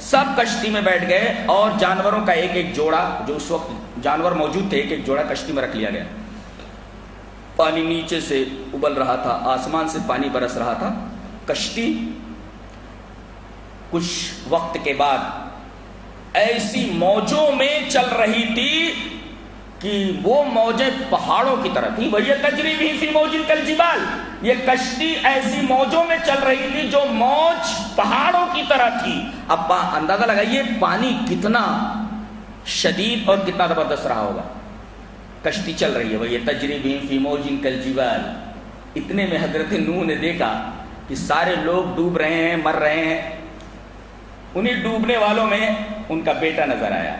سب کشتی میں بیٹھ گئے اور جانوروں کا ایک ایک جوڑا، جو اس وقت جانور موجود تھے، ایک ایک جوڑا کشتی میں رکھ لیا گیا. پانی نیچے سے ابل رہا تھا، آسمان سے پانی برس رہا تھا. کشتی کچھ وقت کے بعد ایسی موجوں میں چل رہی تھی کہ وہ موجیں پہاڑوں کی طرح تھی. وہی تجری بھی فی موج کالجبال، یہ کشتی ایسی موجوں میں چل رہی تھی جو موج پہاڑوں کی طرح تھی. اب اندازہ لگائیے پانی کتنا شدید اور کتنا زبردست رہا ہوگا. کشتی چل رہی ہے، وہی تجری بھی فی موج کالجبال. اتنے میں حضرت نوح نے دیکھا کہ سارے لوگ ڈوب رہے ہیں، مر رہے ہیں. انہیں ڈوبنے والوں میں ان کا بیٹا نظر آیا.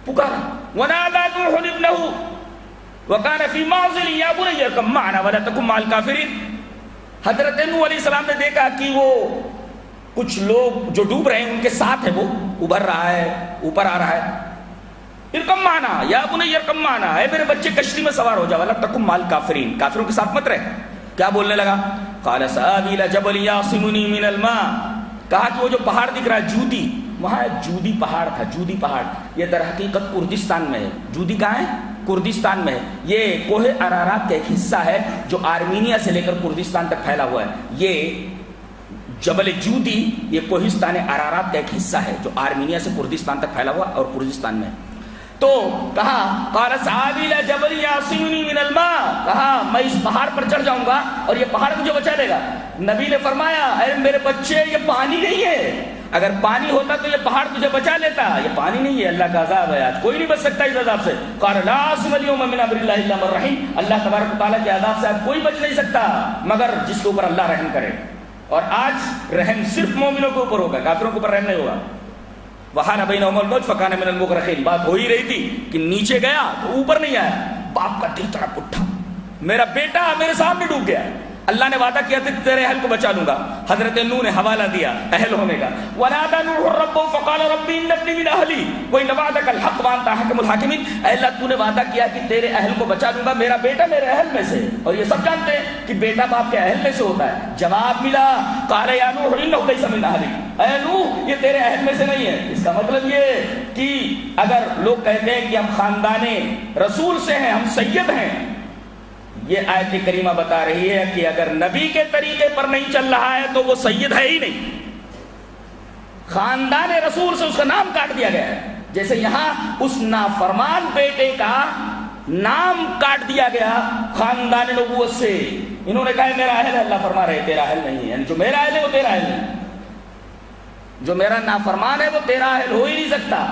پکارا وَنَادَىٰ نُوحٌ ابْنَهُ وَكَانَ فِي مَعْزِلٍ يَا بُنَيَّ ارْكَب مَّعَنَا وَلَا تَكُن مَّعَ الْكَافِرِينَ. حضرت نوح علیہ السلام نے دیکھا کہ وہ کچھ لوگ جو ڈوب رہے ہیں ان کے ساتھ ہے، وہ ابھر رہا ہے، اوپر آ رہا ہے. ارْكَب مَّعَنَا يَا بُنَيَّ ارْكَب مَّعَنَا، اے میرے بچے کشتی میں سوار ہو جا. وَلَا تَكُن مَّعَ الْكَافِرِينَ، کافروں کے ساتھ مت رہ. کیا بولنے لگا؟ قَالَ سَآوِي إِلَىٰ جَبَلٍ يَعْصِمُنِي مِنَ الْمَاءِ. کہا کہ وہ جو پہاڑ دکھ رہا ہے جودی، وہاں ایک جودی پہاڑ تھا. جودی پہاڑ یہ در حقیقت کردستان میں ہے. جودی کہاں ہے؟ کردستان میں ہے. یہ کوہ ارارات کا ایک حصہ ہے جو آرمینیا سے لے کر کردستان تک پھیلا ہوا ہے. یہ جبل جودی یہ کوہستان ارارات کا ایک حصہ ہے جو آرمینیا سے کردستان تک پھیلا ہوا اور کردستان میں ہے. تو کہا قال سآوی إلى جبل يعصمني من الماء، کہا میں اس پہاڑ پر چڑھ جاؤں گا اور یہ پہاڑ مجھے بچا لے گا. نبی نے فرمایا اے میرے بچے یہ پانی نہیں ہے، اگر پانی ہوتا تو یہ پہاڑ تجھے بچا لیتا. یہ پانی نہیں ہے، اللہ کا عذاب ہے، آج کوئی نہیں بچ سکتا اس عذاب سے. قال لا عاصم اليوم من امر الله الا من رحم، اللہ تبارک و تعالیٰ کے عذاب سے آج کوئی بچ نہیں سکتا مگر جس کے اوپر اللہ رحم کرے. اور آج رحم صرف مومنوں کے اوپر ہوگا، کافروں کے اوپر رحم نہیں ہوگا. وحال بینہم الموج فکان من المغرقین. بات ہو ہی رہی تھی کہ نیچے گیا تو اوپر نہیں آیا. باپ کا دل تڑپ اٹھا، میرا بیٹا میرے سامنے ڈوب گیا. اللہ نے وعدہ کیا تھا تیرے اہل کو بچا لوں گا. حضرت نوح نے حوالہ دیا اہل ہونے کا. ونادى نوح ربه فقال رب ان ابني من اهلي وان وعدك الحق وانت احكم الحاكمين. اے اللہ تو نے وعدہ کیا کہ تیرے اہل کو بچا لوں گا، میرا بیٹا میرے اہل میں سے. اور یہ سب جانتے ہیں کہ بیٹا باپ کے اہل میں سے ہوتا ہے. جواب ملا قال يا نوح انه ليس من اهلك، اے نوح یہ تیرے اہل میں سے نہیں ہے. اس کا مطلب یہ کہ اگر لوگ کہتے ہیں کہ ہم خاندان رسول سے ہیں، ہم سید ہیں، یہ آیت کریمہ بتا رہی ہے کہ اگر نبی کے طریقے پر نہیں چل رہا ہے تو وہ سید ہے ہی نہیں. خاندان رسول سے اس کا نام کاٹ دیا گیا ہے. جیسے یہاں اس نافرمان بیٹے کا نام کاٹ دیا گیا خاندان نبوت سے. انہوں نے کہا میرا اہل ہے، اللہ فرما رہے تیرا اہل نہیں ہے. یعنی جو میرا اہل ہے وہ تیرا اہل نہیں، جو میرا نافرمان ہے وہ تیرا اہل ہو ہی نہیں سکتا.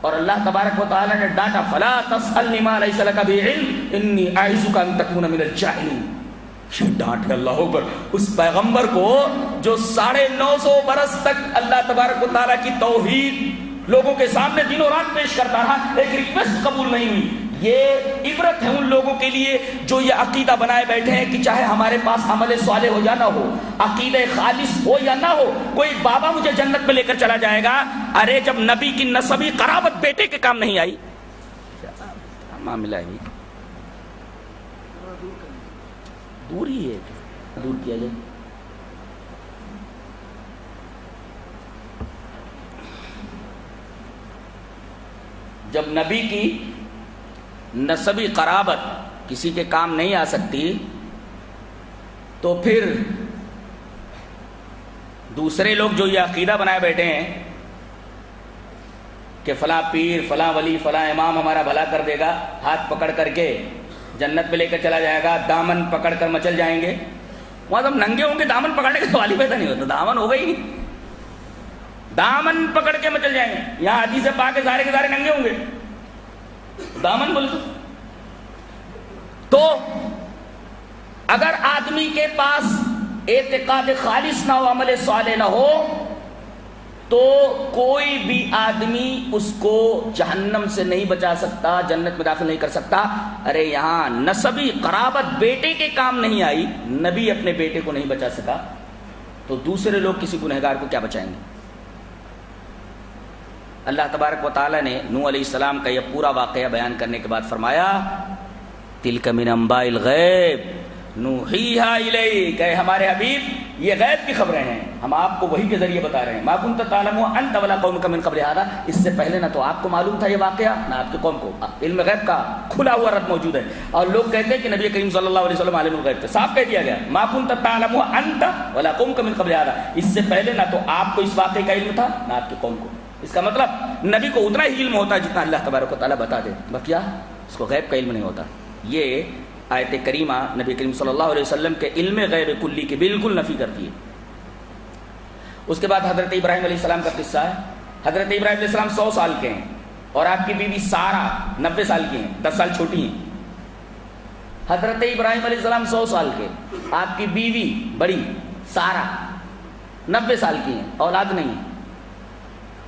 اور اللہ تبارک و تعالی نے ڈانٹا فلا تسألنی ما لیس لک بہ علم انی اعظک ان تکون من الجاہلین. ڈانٹ اللہ پر اس پیغمبر کو جو 950 برس تک اللہ تبارک و تعالی کی توحید لوگوں کے سامنے دن و رات پیش کرتا رہا، ایک ریکویسٹ قبول نہیں ہوئی. یہ عبرت ہے ان لوگوں کے لیے جو یہ عقیدہ بنائے بیٹھے ہیں کہ چاہے ہمارے پاس عمل صالح ہو یا نہ ہو، عقیدہ خالص ہو یا نہ ہو، کوئی بابا مجھے جنت میں لے کر چلا جائے گا. ارے جب نبی کی نسبی قرابت بیٹے کے کام نہیں آئی، معاملہ ہے دور ہی ہے، دور کیا جائے. جب نبی کی نسبی قرابت کسی کے کام نہیں آ سکتی تو پھر دوسرے لوگ جو یہ عقیدہ بنائے بیٹھے ہیں کہ فلاں پیر فلاں ولی فلاں امام ہمارا بھلا کر دے گا، ہاتھ پکڑ کر کے جنت میں لے کر چلا جائے گا، دامن پکڑ کر مچل جائیں گے. وہاں جب ننگے ہوں گے دامن پکڑنے کا سوال ہی پیدا نہیں ہوتا، دامن ہو گئی نہیں، دامن پکڑ کے مچل جائیں گے. یہاں حدیث پاک کے سارے ننگے ہوں گے، دامن بولے تو اگر آدمی کے پاس اعتقاد خالص نہ ہو، عمل صالح نہ ہو، تو کوئی بھی آدمی اس کو جہنم سے نہیں بچا سکتا، جنت میں داخل نہیں کر سکتا. ارے یہاں نسبی قرابت بیٹے کے کام نہیں آئی، نبی اپنے بیٹے کو نہیں بچا سکا، تو دوسرے لوگ کسی گنہگار کو کیا بچائیں گے؟ اللہ تبارک و تعالی نے نوح علیہ السلام کا یہ پورا واقعہ بیان کرنے کے بعد فرمایا تلک من انباء الغیب نوحیہا الیک، کہ ہمارے حبیب یہ غیب کی خبریں ہیں، ہم آپ کو وحی کے ذریعے بتا رہے ہیں. ما كنت تعلم انت ولا قومك من قبل هذا، اس سے پہلے نہ تو آپ کو معلوم تھا یہ واقعہ نہ آپ کی قوم کو. علم غیب کا کھلا ہوا رد موجود ہے. اور لوگ کہتے ہیں کہ نبی کریم صلی اللہ علیہ وسلم عالم الغیب تھے. صاف کہہ دیا گیا ما كنت تعلم انت ولا قومك من قبل هذا، اس سے پہلے نہ تو آپ کو اس واقعے کا علم تھا نہ آپ کی قوم کو. اس کا مطلب نبی کو اتنا ہی علم ہوتا ہے جتنا اللہ تبارک و تعالیٰ بتا دے، بقیہ اس کو غیب کا علم نہیں ہوتا. یہ آیت کریمہ نبی کریم صلی اللہ علیہ وسلم کے علم غیب کلی کی بالکل نفی کرتی ہے. اس کے بعد حضرت ابراہیم علیہ السلام کا قصہ ہے. حضرت ابراہیم علیہ السلام 100 سال کے ہیں اور آپ کی بیوی سارہ 90 سال کی ہیں، 10 سال چھوٹی ہیں. حضرت ابراہیم علیہ السلام 100 سال کے، آپ کی بیوی بڑی سارہ 90 سال کی ہیں، اولاد نہیں ہے.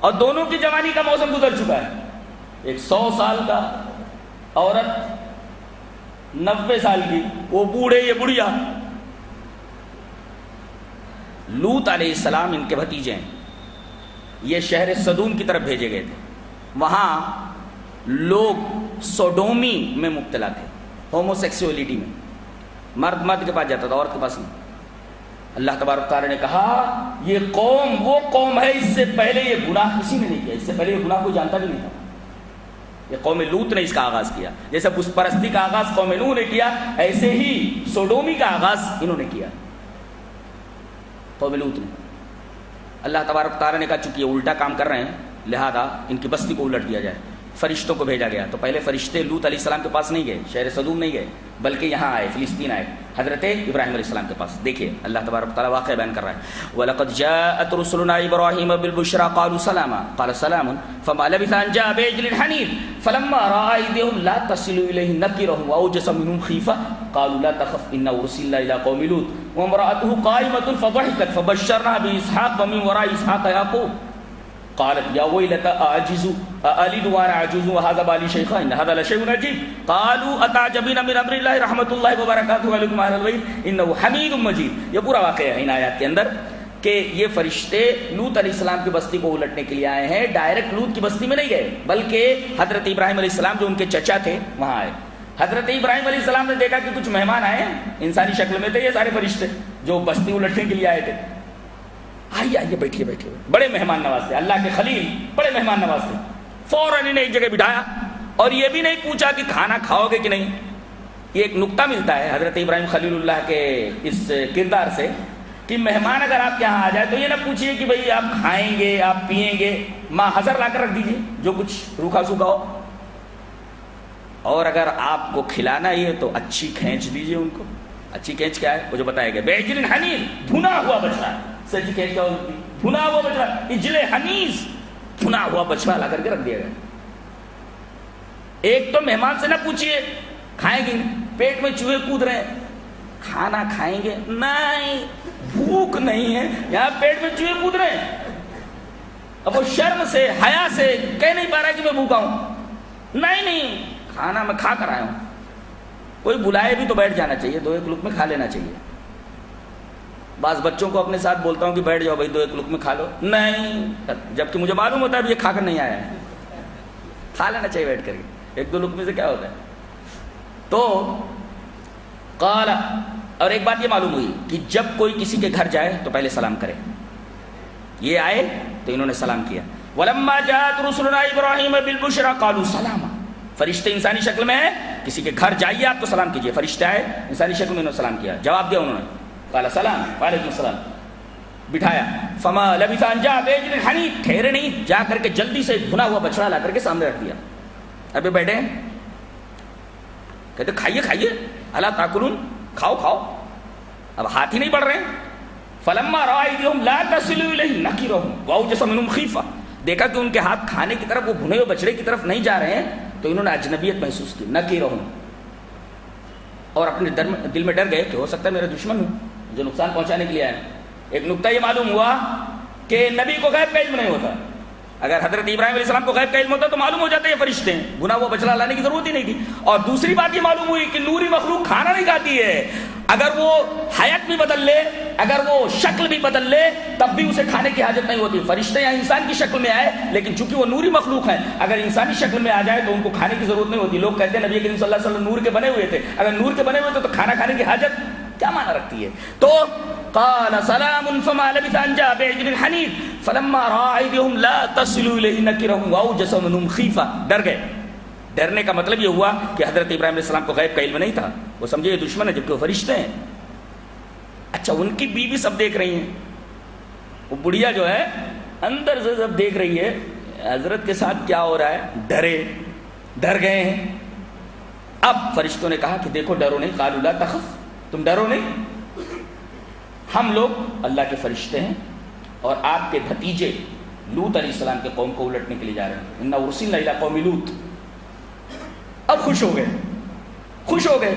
اور دونوں کی جوانی کا موسم گزر چکا ہے. ایک 100 سال کا عورت 90 سال کی، وہ بوڑھے یہ بڑھیا. لوط علیہ السلام ان کے بھتیجے ہیں. یہ شہر سدوم کی طرف بھیجے گئے تھے. وہاں لوگ سوڈومی میں مبتلا تھے، ہومو سیکسولیٹی میں. مرد مرد کے پاس جاتا تھا، عورت کے پاس نہیں. اللہ تبارک تعالیٰ نے کہا یہ قوم وہ قوم ہے، اس سے پہلے یہ گناہ کسی نے نہیں کیا، اس سے پہلے یہ گناہ کوئی جانتا بھی نہیں تھا. یہ قوم لوط نے اس کا آغاز کیا. جیسے بت پرستی کا آغاز قوم نوح نے کیا، ایسے ہی سوڈومی کا آغاز انہوں نے کیا، قوم لوط نے. اللہ تبارک تعالیٰ نے کہا چونکہ یہ الٹا کام کر رہے ہیں لہذا ان کی بستی کو الٹ دیا جائے. فرشتوں کو بھیجا گیا. تو پہلے فرشتے لوط علیہ السلام کے پاس نہیں گئے، شہر سدوم نہیں گئے، بلکہ یہاں آئے، فلسطین آئے، حضرت ابراہیم علیہ السلام کے پاس. دیکھیے اللہ تبارک تعالیٰ واقعہ بیان کر رہا ہے. وَلَقَدْ جَاءَتْ رُسُلُنَا إِبْرَاهِيمَ بِالْبُشْرَىٰ قَالُوا سَلَامًا قَالَ سَلَامٌ فَمَا لَبِثَ أَن جَاءَ بِعِجْلٍ حَنِيذٍ فَلَمَّا رَأَىٰ أَيْدِيَهُمْ لَا تَصِلُ إِلَيْهِ نَكِرَهُمْ وَأَوْجَسَ مِنْهُمْ خِيفَةً قَالُوا لَا تَخَفْ إِنَّا أُرْسِلْنَا إِلَىٰ قَوْمِ لُوطٍ وَامْرَأَتُهُ قَائِمَةٌ فَضَحِكَتْ فَبَشَّرْنَاهَا بِإِسْحَاقَ وَمِن وَرَاءِ إِسْحَاقَ يَعْقُوبَ قالت يا ويلتى أألد وأنا عجوز وهذا بالي شيخا إن هذا لشيء عجيب قالوا أتعجبين من أمر الله رحمة الله وبركاته عليكم أهل البيت إنه حميد مجيد. یہ پورا واقعہ ہے ان آیات کے اندر کہ یہ فرشتے لوط علیہ السلام کی بستی کو الٹنے کے لیے آئے ہیں. ڈائریکٹ لوط کی بستی میں نہیں گئے بلکہ حضرت ابراہیم علیہ السلام جو ان کے چچا تھے وہاں آئے. حضرت ابراہیم علیہ السلام نے دیکھا کہ کچھ مہمان آئے ہیں، انسانی شکل میں تھے یہ سارے فرشتے جو بستی الٹنے کے لیے آئے تھے. آئیے آئیے بیٹھیے بیٹھیے. بڑے مہمان نواز تھے، اللہ کے خلیل بڑے مہمان نواز تھے. فوراً انہیں ایک جگہ بٹھایا اور یہ بھی نہیں پوچھا کہ کھانا کھاؤ گے کہ نہیں. یہ ایک نقطہ ملتا ہے حضرت ابراہیم خلیل اللہ کے اس کردار سے کہ مہمان اگر آپ کے یہاں آ جائے تو یہ نہ پوچھیے کہ بھئی آپ کھائیں گے آپ پیئیں گے، ماں حضر لا کر رکھ دیجیے جو کچھ روکھا سوکھا ہو. اور اگر آپ کو کھلانا ہی ہے تو اچھی کھینچ دیجیے ان کو. اچھی کھینچ کیا ہے وہ جو بتایا گیا، بیجل حنیل بھنا ہوا بچڑا. سچی کھینچ کیا ہوتی بھنا ہوا بچڑا، اجل حنیز بھنا ہوا بچڑا لا کر کے رکھ دیا گیا. ایک تو مہمان سے نہ پوچھیے کھائیں گے، پیٹ میں چوہے کود رہے ہیں، کھانا کھائیں گے نہیں، بھوک نہیں ہے، یہاں پیٹ میں چوہے کود رہے ہیں. اب وہ شرم سے حیا سے کہہ نہیں پا رہا کہ میں بھوکا ہوں. نہیں کھانا میں کھا کر آیا ہوں. کوئی بلائے بھی تو بیٹھ جانا چاہیے، 2-1 لقمے کھا لینا چاہیے. بعض بچوں کو اپنے ساتھ بولتا ہوں کہ بیٹھ جاؤ بھائی 2-1 لقمے کھا لو، نہیں، جبکہ مجھے معلوم ہوتا ہے یہ کھا کر نہیں آیا ہے. کھا لینا چاہیے بیٹھ کر کے، 1-2 لقمے سے کیا ہوتا ہے. تو قال، اور ایک بات یہ معلوم ہوئی کہ جب کوئی کسی کے گھر جائے تو پہلے سلام کرے. یہ آئے تو انہوں نے سلام کیا. ولما جاءت رسلنا ابراہیم بالبشرى قالوا سلاما. فرشتے انسانی شکل میں ہیں، کسی کے گھر جائیے آپ تو سلام کیجیے. فرشتے آئے انسانی شکل میں، انہوں نے سلام کیا، جواب دیا انہوں نے، قال سلام وعلیکم السلام. بٹھایا. فما لبث ان جاء بعجل حنیذ، ٹھہرے نہیں، جا کر کے جلدی سے بھنا ہوا بچڑا لا کر کے سامنے رکھ دیا. ابھی بیٹھے کہتے کھائیے کھائیے، الا تاکلون، کھاؤ کھاؤ. اب ہاتھ ہی نہیں بڑھ رہے ہیں. فلما رأى أيديهم لا تصل إليه نكرهم وأوجس منهم خيفة. دیکھا کہ ان کے ہاتھ کھانے کی طرف، وہ بھنے ہوئے بچڑے کی طرف نہیں جا رہے ہیں تو انہوں نے اجنبیت محسوس کی. نکرهم، اور اپنے دل میں ڈر گئے کہ ہو سکتا ہے میرا دشمن ہوں جو نقصان پہنچانے کے لیے آئے. ایک نقطہ یہ معلوم ہوا کہ نبی کو غیب کا علم نہیں ہوتا. اگر حضرت ابراہیم علیہ السلام کو غیب کا علم ہوتا تو معلوم ہو جاتا ہے یہ فرشتے ہیں، گناہ وہ بچڑا لانے کی ضرورت ہی نہیں تھی. اور دوسری بات یہ معلوم ہوئی کہ نوری مخلوق کھانا نہیں کھاتی ہے. اگر وہ حیات بھی بدل لے، اگر وہ شکل بھی بدل لے، تب بھی اسے کھانے کی حاجت نہیں ہوتی. فرشتے یہاں انسان کی شکل میں آئے لیکن چونکہ وہ نوری مخلوق ہیں، اگر انسانی شکل میں آ جائے تو ان کو کھانے کی ضرورت نہیں ہوتی. لوگ کہتے ہیں نبی کریم صلی اللہ علیہ وسلم نور کے بنے ہوئے تھے، اگر نور کے بنے ہوئے تھے تو کھانا کھانے کی حاجت کیا معنی رکھتی ہے؟ تو قال سلام فما لبث ان جاء بعجل حنيذ فلما راى ايديهم لا تصل اليه نكرهم واوجس منهم خيفه، ڈر گئے. ڈرنے کا مطلب یہ ہوا کہ حضرت ابراہیم علیہ السلام کو غیب کا علم نہیں تھا، وہ سمجھے یہ دشمن ہے جبکہ وہ فرشتے ہیں. اچھا ان کی بیوی سب دیکھ رہی ہیں، وہ بڑھیا جو ہے اندر سے سب دیکھ رہی ہے حضرت کے ساتھ کیا ہو رہا ہے. ڈر گئے ہیں. اب فرشتوں نے کہا کہ دیکھو ڈرو نہیں، قالوا لا تخف، تم ڈرو نہیں، ہم لوگ اللہ کے فرشتے ہیں اور آپ کے بھتیجے لوط علیہ السلام کے قوم کو الٹنے کے لیے جا رہے ہیں. انا ارسلنا الی قوم لوط. اب خوش ہو گئے.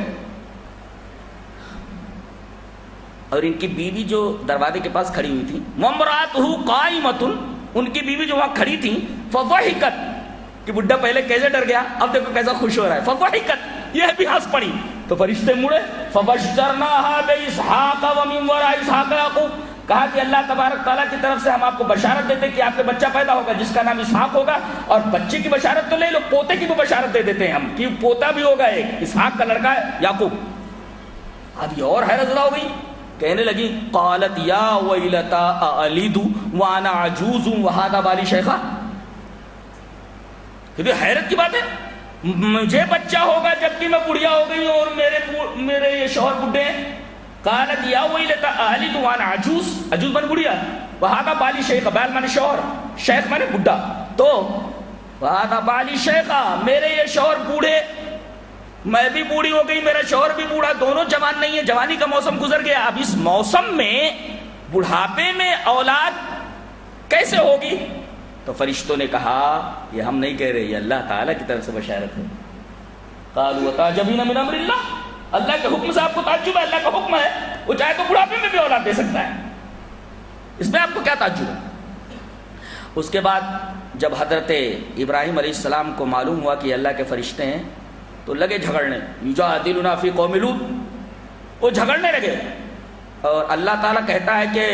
اور ان کی بیوی جو دروازے کے پاس کھڑی ہوئی تھی، وامرأتہ قائمۃ، ان کی بیوی جو وہاں کھڑی تھی، فضحکت، کہ بڈھا پہلے کیسے ڈر گیا اب دیکھو کیسا خوش ہو رہا ہے، فضحکت، یہ بھی ہنس پڑی. تو فرشتے مڑے، فبشرناہا باسحاق ومن وراء اسحاق یعقوب، کہا کہ اللہ تبارک تعالیٰ کی طرف سے ہم آپ کو بشارت دیتے کہ آپ کے بچہ پیدا ہوگا جس کا نام اسحاق ہوگا، اور بچے کی بشارت تو لے لو، پوتے کی بھی بشارت دے دیتے ہیں ہم کہ پوتا بھی ہوگا ایک، اسحاق کا لڑکا ہے یعقوب. اب یہ اور حیرت زدہ ہو گئی، کہنے لگی قالت یا ویلتا الید وانا عجوز وہذا بالی شیخا. یہ حیرت کی بات ہے، مجھے بچہ ہوگا جبکہ میں بڑھیا ہو گئی اور میرے یہ شوہر بڈھے ہیں. قالت یا ویلتا الید وانا عجوز، عجوز من بڑھیا، وہذا بالی شیخا، بال مانے شوہر، شیخ مانے بڈھا، تو وہذا بالی شیخا، میرے یہ شوہر بوڑھے، میں بھی بوڑھی ہو گئی، میرا شوہر بھی بوڑھا، دونوں جوان نہیں ہے، جوانی کا موسم گزر گیا، اب اس موسم میں بڑھاپے میں اولاد کیسے ہوگی؟ تو فرشتوں نے کہا یہ ہم نہیں کہہ رہے، یہ اللہ تعالیٰ کی طرف سے بشارت ہے. قالوا وتعجبین من امر اللہ، اللہ کے حکم سے آپ کو تعجب ہے؟ اللہ کا حکم ہے، وہ چاہے تو بڑھاپے میں بھی اولاد دے سکتا ہے، اس میں آپ کو کیا تعجب ہے؟ اس کے بعد جب حضرت ابراہیم علیہ السلام کو معلوم ہوا کہ اللہ کے فرشتے ہیں تو لگے جھگڑنے، یجادلنا فی قوم لوط، وہ جھگڑنے لگے. اور اللہ تعالیٰ کہتا ہے کہ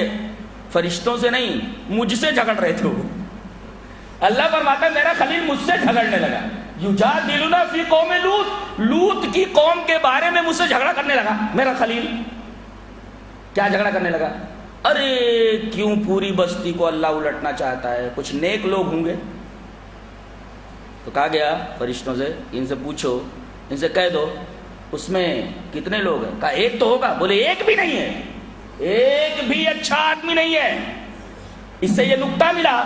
فرشتوں سے نہیں مجھ سے جھگڑ رہے تھے وہ. اللہ فرماتا ہے میرا خلیل مجھ سے جھگڑنے لگا. یجادلنا فی قوم لوط، لوط کی قوم کے بارے میں مجھ سے جھگڑا کرنے لگا میرا خلیل. کیا جھگڑا کرنے لگا؟ ارے کیوں پوری بستی کو اللہ الٹنا چاہتا ہے، کچھ نیک لوگ ہوں گے. تو کہا گیا فرشتوں سے ان سے پوچھو، ان سے کہہ دو اس میں کتنے لوگ ہیں؟ کہا ایک تو ہوگا. بولے ایک بھی نہیں ہے، ایک بھی اچھا آدمی نہیں ہے. اس سے یہ نقطہ ملا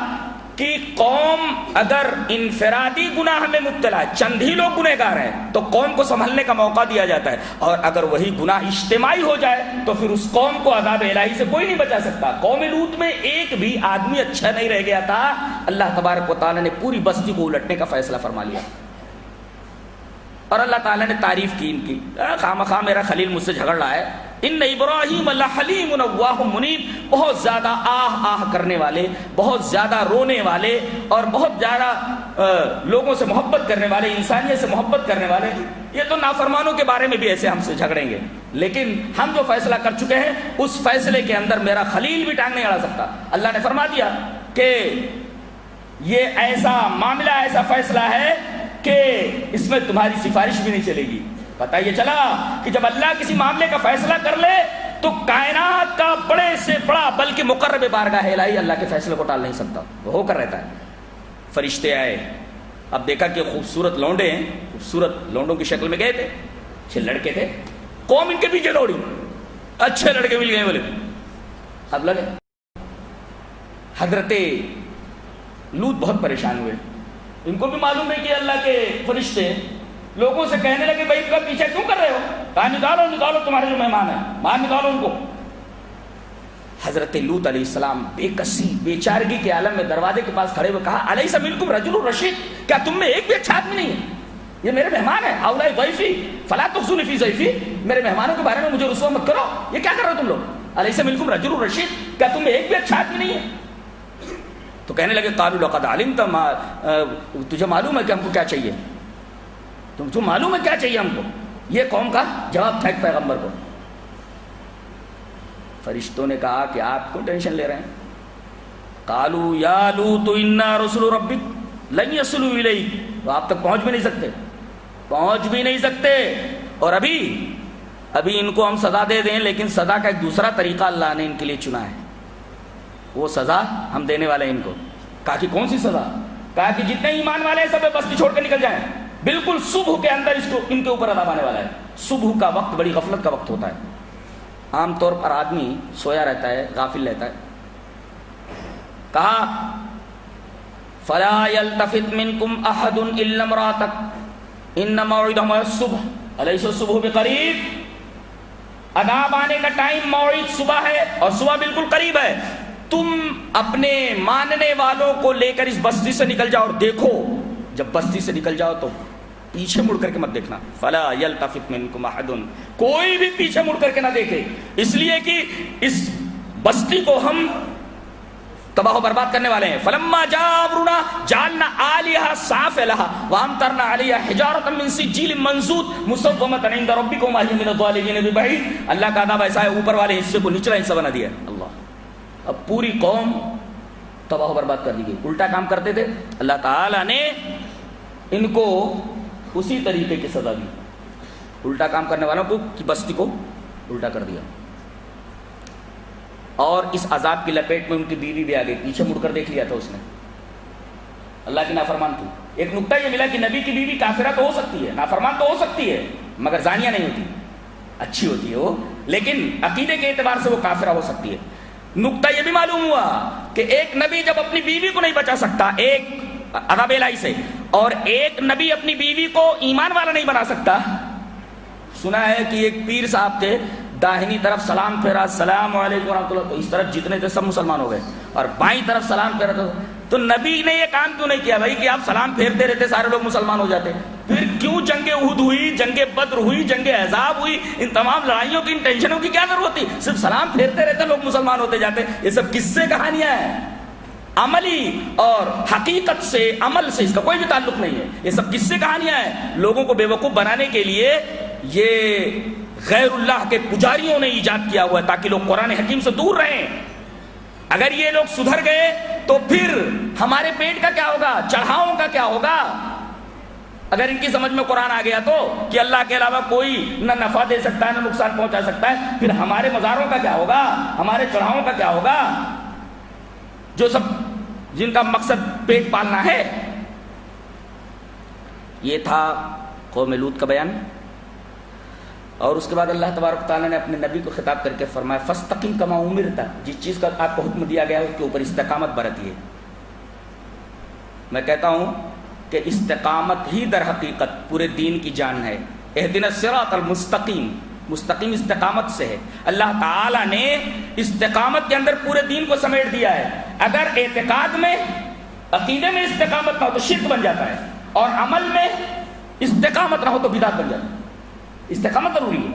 کہ قوم اگر انفرادی گناہ میں مبتلا ہے، چند ہی لوگ گنہگار ہیں، تو قوم کو سنبھلنے کا موقع دیا جاتا ہے، اور اگر وہی گناہ اجتماعی ہو جائے تو پھر اس قوم کو عذاب الہی سے کوئی نہیں بچا سکتا. قوم لوط میں ایک بھی آدمی اچھا نہیں رہ گیا تھا، اللہ تبارک و تعالیٰ نے پوری بستی کو الٹنے کا فیصلہ فرما لیا. اور اللہ تعالیٰ نے تعریف کی ان کی، خامخواہ میرا خلیل مجھ سے جھگڑ رہا ہے. ان ابراہیم لحلیم اواہ منیب، بہت زیادہ آہ کرنے والے، بہت زیادہ رونے والے، اور بہت زیادہ لوگوں سے محبت کرنے والے، انسانیت سے محبت کرنے والے. یہ تو نافرمانوں کے بارے میں بھی ایسے ہم سے جھگڑیں گے، لیکن ہم جو فیصلہ کر چکے ہیں اس فیصلے کے اندر میرا خلیل بھی ٹانگ نہیں اڑا سکتا. اللہ نے فرما دیا کہ یہ ایسا معاملہ، ایسا فیصلہ ہے کہ اس میں تمہاری سفارش بھی نہیں چلے گی. پتہ یہ چلا کہ جب اللہ کسی معاملے کا فیصلہ کر لے تو کائنات کا بڑے سے بڑا بلکہ مقرب بارگاہ الہی اللہ کے فیصلے کو ٹال نہیں سکتا، وہ ہو کر رہتا ہے. فرشتے آئے، اب دیکھا کہ خوبصورت لونڈے ہیں، خوبصورت لونڈوں کی شکل میں گئے تھے، اچھے لڑکے تھے، قوم ان کے پیچھے دوڑی، اچھے لڑکے مل گئے بولے. اب لگے حضرت لوط بہت پریشان ہوئے، ان کو بھی معلوم ہے کہ اللہ کے فرشتے لوگوں سے کہنے لگے بھائی ان کا پیچھے کیوں کر رہے ہو؟ کہا نکالو نکالو تمہارے جو مہمان ہیں، باہر نکالو ان کو. حضرت لوط علیہ السلام بے کسی بے چارگی کے عالم میں دروازے کے پاس کھڑے ہوئے کہا الیس منکم رجل رشید، کیا تم میں ایک بھی اچھا آدمی نہیں ہے؟ یہ میرے مہمان ہیں، ہؤلاء ضیفی فلا تخزونی فی ضیفی، میرے مہمانوں کے بارے میں مجھے رسوا مت کرو. یہ کیا کر رہے ہو تم لوگ؟ الیس منکم رجل رشید، کیا تم میں ایک بھی اچھا آدمی نہیں ہے؟ تو کہنے لگے قالوا لقد علمت ما، تجھے معلوم ہے کہ ہم کو کیا چاہیے، تم معلوم ہے کیا چاہیے ہم کو. یہ قوم کا جواب تھا ایک پیغمبر کو. فرشتوں نے کہا کہ آپ کیوں ٹینشن لے رہے ہیں؟ قالوا یا لوط انا رسل ربک لن یصلوا الیک، تو آپ تک پہنچ بھی نہیں سکتے، پہنچ بھی نہیں سکتے. اور ابھی ابھی ان کو ہم سزا دے دیں، لیکن سزا کا ایک دوسرا طریقہ اللہ نے ان کے لیے چنا ہے، وہ سزا ہم دینے والے ہیں ان کو۔ کہا کہ کون سی سزا؟ کہا کہ جتنے ایمان والے ہیں سب بستی چھوڑ کے نکل جائیں، بالکل صبح کے اندر اس کو ان کے اوپر عذاب آنے والا ہے۔ صبح کا وقت بڑی غفلت کا وقت ہوتا ہے، عام طور پر آدمی سویا رہتا ہے، غافل رہتا ہے۔ کہا فَلَا يَلْتَفِتْ مِنْكُمْ أَحَدٌ إِلَّا امْرَأَتَكَ إِنَّ مَوْعِدَهُمُ الصُّبْحُ أَلَيْسَ الصُّبْحُ بِقَرِيبٍ۔ عذاب آنے کا ٹائم موعد صبح ہے اور صبح بالکل قریب ہے، تم اپنے ماننے والوں کو لے کر اس بستی سے نکل جاؤ اور دیکھو، جب بستی سے نکل جاؤ تو پیچھے مڑ کر کے مت دیکھنا۔ فَلَا يَلْتَفِتْ مِنْكُمْ أَحَدٌ، کوئی بھی پیچھے مڑ کر کے نہ دیکھے، اس لیے کہ اس بستی کو ہم تباہ و برباد کرنے والے ہیں۔ فَلَمَّا جَاءَ أَمْرُنَا جَعَلْنَا عَالِيَهَا سَافِلَهَا وَأَمْطَرْنَا عَلَيْهَا حِجَارَةً مِّن سِجِّيلٍ مَّنضُودٍ مُّصَوَّمَةً عِندَ رَبِّكُمْ وَمَا هِيَ مِنَ الظَّالِمِينَ بِبَعِيدٍ۔ اللہ کا عذاب ایسا ہے اوپر والے حصے کو نچلا حصہ بنا دیا اللہ۔ اب پوری قوم تباہ و برباد کر دی گئی، الٹا کام کرتے تھے، اللہ تعالیٰ نے ان کو اسی طریقے کی سزا دی، الٹا کام کرنے والوں کو کی بستی کو الٹا کر دیا، اور اس عذاب کی لپیٹ میں ان کی بیوی بھی آ گئی، پیچھے مڑ کر دیکھ لیا تھا اس نے، اللہ کی نافرمان تھی۔ ایک نقطہ یہ ملا کہ نبی کی بیوی کافرہ تو ہو سکتی ہے، نافرمان تو ہو سکتی ہے، مگر زانیہ نہیں ہوتی، اچھی ہوتی ہے وہ، لیکن عقیدے کے اعتبار سے وہ کافرہ ہو سکتی ہے۔ نقطہ یہ بھی معلوم ہوا کہ ایک نبی جب اپنی بیوی کو نہیں بچا سکتا ایک عذاب الہی سے، اور ایک نبی اپنی بیوی کو ایمان والا نہیں بنا سکتا۔ سنا ہے کہ ایک پیر صاحب تھے، داہنی طرف سلام پھیرا، السلام علیکم ورحمۃ اللہ، تو اس طرف جتنے تھے سب مسلمان ہو گئے، اور بائیں طرف سلام پھیرا تو نبی نے یہ کام کیوں نہیں کیا بھائی کہ آپ سلام پھیرتے رہتے سارے لوگ مسلمان ہو جاتے؟ پھر کیوں جنگ احد ہوئی، جنگ بدر ہوئی، جنگ احزاب ہوئی، ان تمام لڑائیوں کی، ان ٹینشنوں کی کیا ضرورت تھی؟ صرف سلام پھیرتے رہتے لوگ مسلمان ہوتے جاتے۔ یہ سب کس سے کہانیاں ہیں، عملی اور حقیقت سے، عمل سے اس کا کوئی بھی تعلق نہیں ہے، یہ سب کس سے کہانیاں ہیں، لوگوں کو بیوقوف بنانے کے لیے یہ غیر اللہ کے پجاریوں نے ایجاد کیا ہوا ہے تاکہ لوگ قرآن حکیم سے دور رہیں۔ اگر یہ لوگ سدھر گئے تو پھر ہمارے پیٹ کا کیا ہوگا، چڑھاؤں کا کیا ہوگا؟ اگر ان کی سمجھ میں قرآن آ گیا تو کہ اللہ کے علاوہ کوئی نہ نفع دے سکتا ہے نہ نقصان پہنچا سکتا ہے، پھر ہمارے مزاروں کا کیا ہوگا، ہمارے چڑھاؤں کا کیا ہوگا، جو سب جن کا مقصد پیٹ پالنا ہے۔ یہ تھا قوم لوط کا بیان، اور اس کے بعد اللہ تبارک تعالیٰ نے اپنے نبی کو خطاب کر کے فرمایا فَاسْتَقِمْ كَمَا أُمِرْتَ، جس چیز کا آپ کو حکم دیا گیا ہے اس کے اوپر استقامت برتیے۔ میں کہتا ہوں کہ استقامت ہی در حقیقت پورے دین کی جان ہے۔ اهْدِنَا الصِّرَاطَ الْمُسْتَقِيمَ، مستقیم استقامت سے ہے۔ اللہ تعالیٰ نے استقامت کے اندر پورے دین کو سمیٹ دیا ہے۔ اگر اعتقاد میں، عقیدے میں استقامت نہ ہو تو شرک بن جاتا ہے، اور عمل میں استقامت نہ ہو تو بدعت بن جاتا ہے۔ استقامت ضروری ہے۔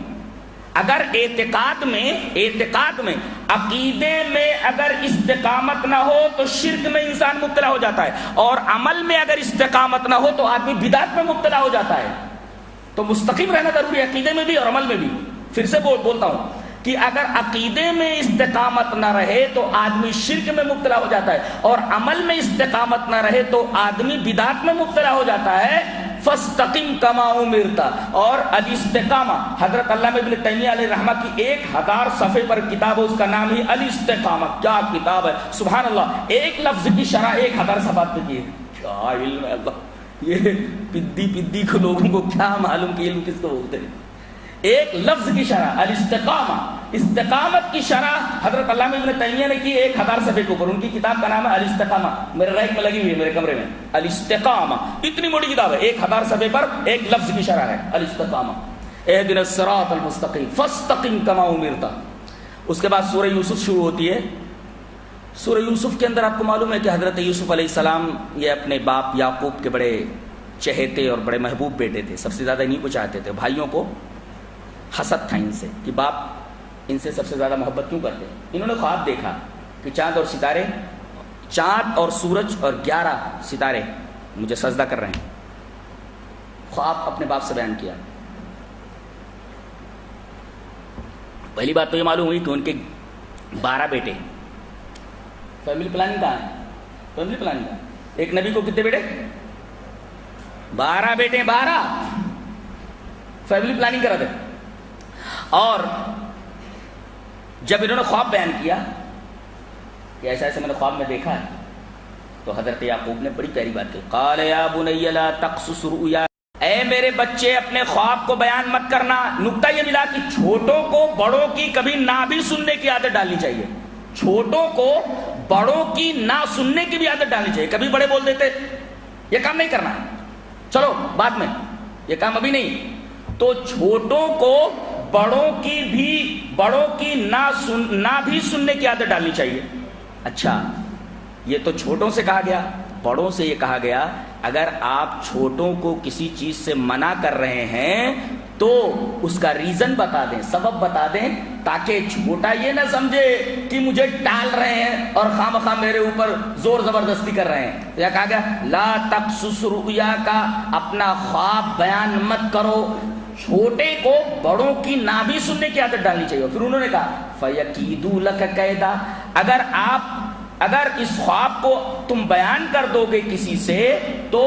اگر اعتقاد میں عقیدے میں اگر استقامت نہ ہو تو شرک میں انسان مبتلا ہو جاتا ہے، اور عمل میں اگر استقامت نہ ہو تو آدمی بدعت میں مبتلا ہو جاتا ہے۔ تو مستقیم رہنا ضروری ہے، عقیدے میں بھی اور عمل میں بھی۔ پھر سے بولتا ہوں کہ اگر عقیدے میں استقامت نہ رہے تو آدمی شرک میں مبتلا ہو جاتا ہے، اور عمل میں استقامت نہ رہے تو آدمی بدعت میں مبتلا ہو جاتا ہے۔ فَاسْتَقِمْ كَمَا أُمِرْتَ، اور الاستقامہ، حضرت علامہ ابن تیمیہ علیہ رحمہ کی 1000 صفحے پر کتاب ہے، اس کا نام ہی الاستقامہ۔ کیا کتاب ہے، سبحان اللہ، ایک لفظ کی شرح 1000 صفحات پہ کی ہے۔ کیا علم ہے اللہ، یہ پدی کو لوگوں کو کیا معلوم کہ علم کس کو بولتے ہیں۔ ایک لفظ کی شرح الاستقامہ، استقامت کی شرح حضرت علامہ ابن تیمیہ نے کی 1000 صفحے کے اوپر، ان کی کتاب کا نام ہے الاستقامہ، میرے ریک میں لگی ہوئی ہے میرے کمرے میں، الاستقامہ، اتنی بڑی کتاب ہے، 1000 صفحے پر ایک لفظ کی شرح ہے الاستقامہ۔ اهْدِنَا الصِّرَاطَ الْمُسْتَقِيمَ فَاسْتَقِمْ كَمَا أُمِرْتَ۔ اس کے بعد سورہ یوسف شروع ہوتی ہے۔ سورہ یوسف کے اندر آپ کو معلوم ہے کہ حضرت یوسف علیہ السلام یہ اپنے باپ یعقوب کے بڑے چہیتے اور بڑے محبوب بیٹے تھے، سب سے زیادہ انہیں کو چاہتے تھے، بھائیوں کو حسد تھا ان سے کہ باپ ان سے سب سے زیادہ محبت کیوں کرتے ہیں۔ انہوں نے خواب دیکھا کہ چاند اور ستارے، چاند اور سورج اور 11 ستارے مجھے سجدہ کر رہے ہیں۔ خواب اپنے باپ سے بیان کیا۔ پہلی بات تو یہ معلوم ہوئی کہ ان کے 12 بیٹے، فیملی پلاننگ کہاں ہے، فیملی پلاننگ کہاں ہے؟ ایک نبی کو کتنے بیٹے، 12 بیٹے، 12 فیملی پلاننگ کرا دے۔ اور جب انہوں نے خواب بیان کیا کہ ایسا ایسا میں نے خواب میں دیکھا ہے، تو حضرت یعقوب نے بڑی پیاری بات کی، قال یا بنی لا تقصص رؤیا، اے میرے بچے اپنے خواب کو بیان مت کرنا۔ نکتہ یہ ملا کہ چھوٹوں کو بڑوں کی کبھی نہ بھی سننے کی عادت ڈالنی چاہیے، چھوٹوں کو بڑوں کی نہ سننے کی بھی عادت ڈالنی چاہیے۔ کبھی بڑے بول دیتے یہ کام نہیں کرنا ہے، چلو بعد میں، یہ کام ابھی نہیں، تو چھوٹوں کو بڑوں کی نہ بھی سننے کی عادت ڈالنی چاہیے۔ اچھا یہ تو چھوٹوں سے کہا گیا، بڑوں سے یہ کہا گیا اگر آپ چھوٹوں کو کسی چیز سے منع کر رہے ہیں تو اس کا ریزن بتا دیں، سبب بتا دیں، تاکہ چھوٹا یہ نہ سمجھے کہ مجھے ٹال رہے ہیں اور خواہ میرے اوپر زور زبردستی کر رہے ہیں۔ یہ کہا گیا لا تقصص رؤیا کا، اپنا خواب بیان مت کرو، چھوٹے کو بڑوں کی نہ بھی سننے کی عادت ڈالنی چاہیے۔ پھر انہوں نے کہا فَيَكِيدُوا لَكَ كَيْدًا، اگر اس خواب کو تم بیان کر دو گے کسی سے تو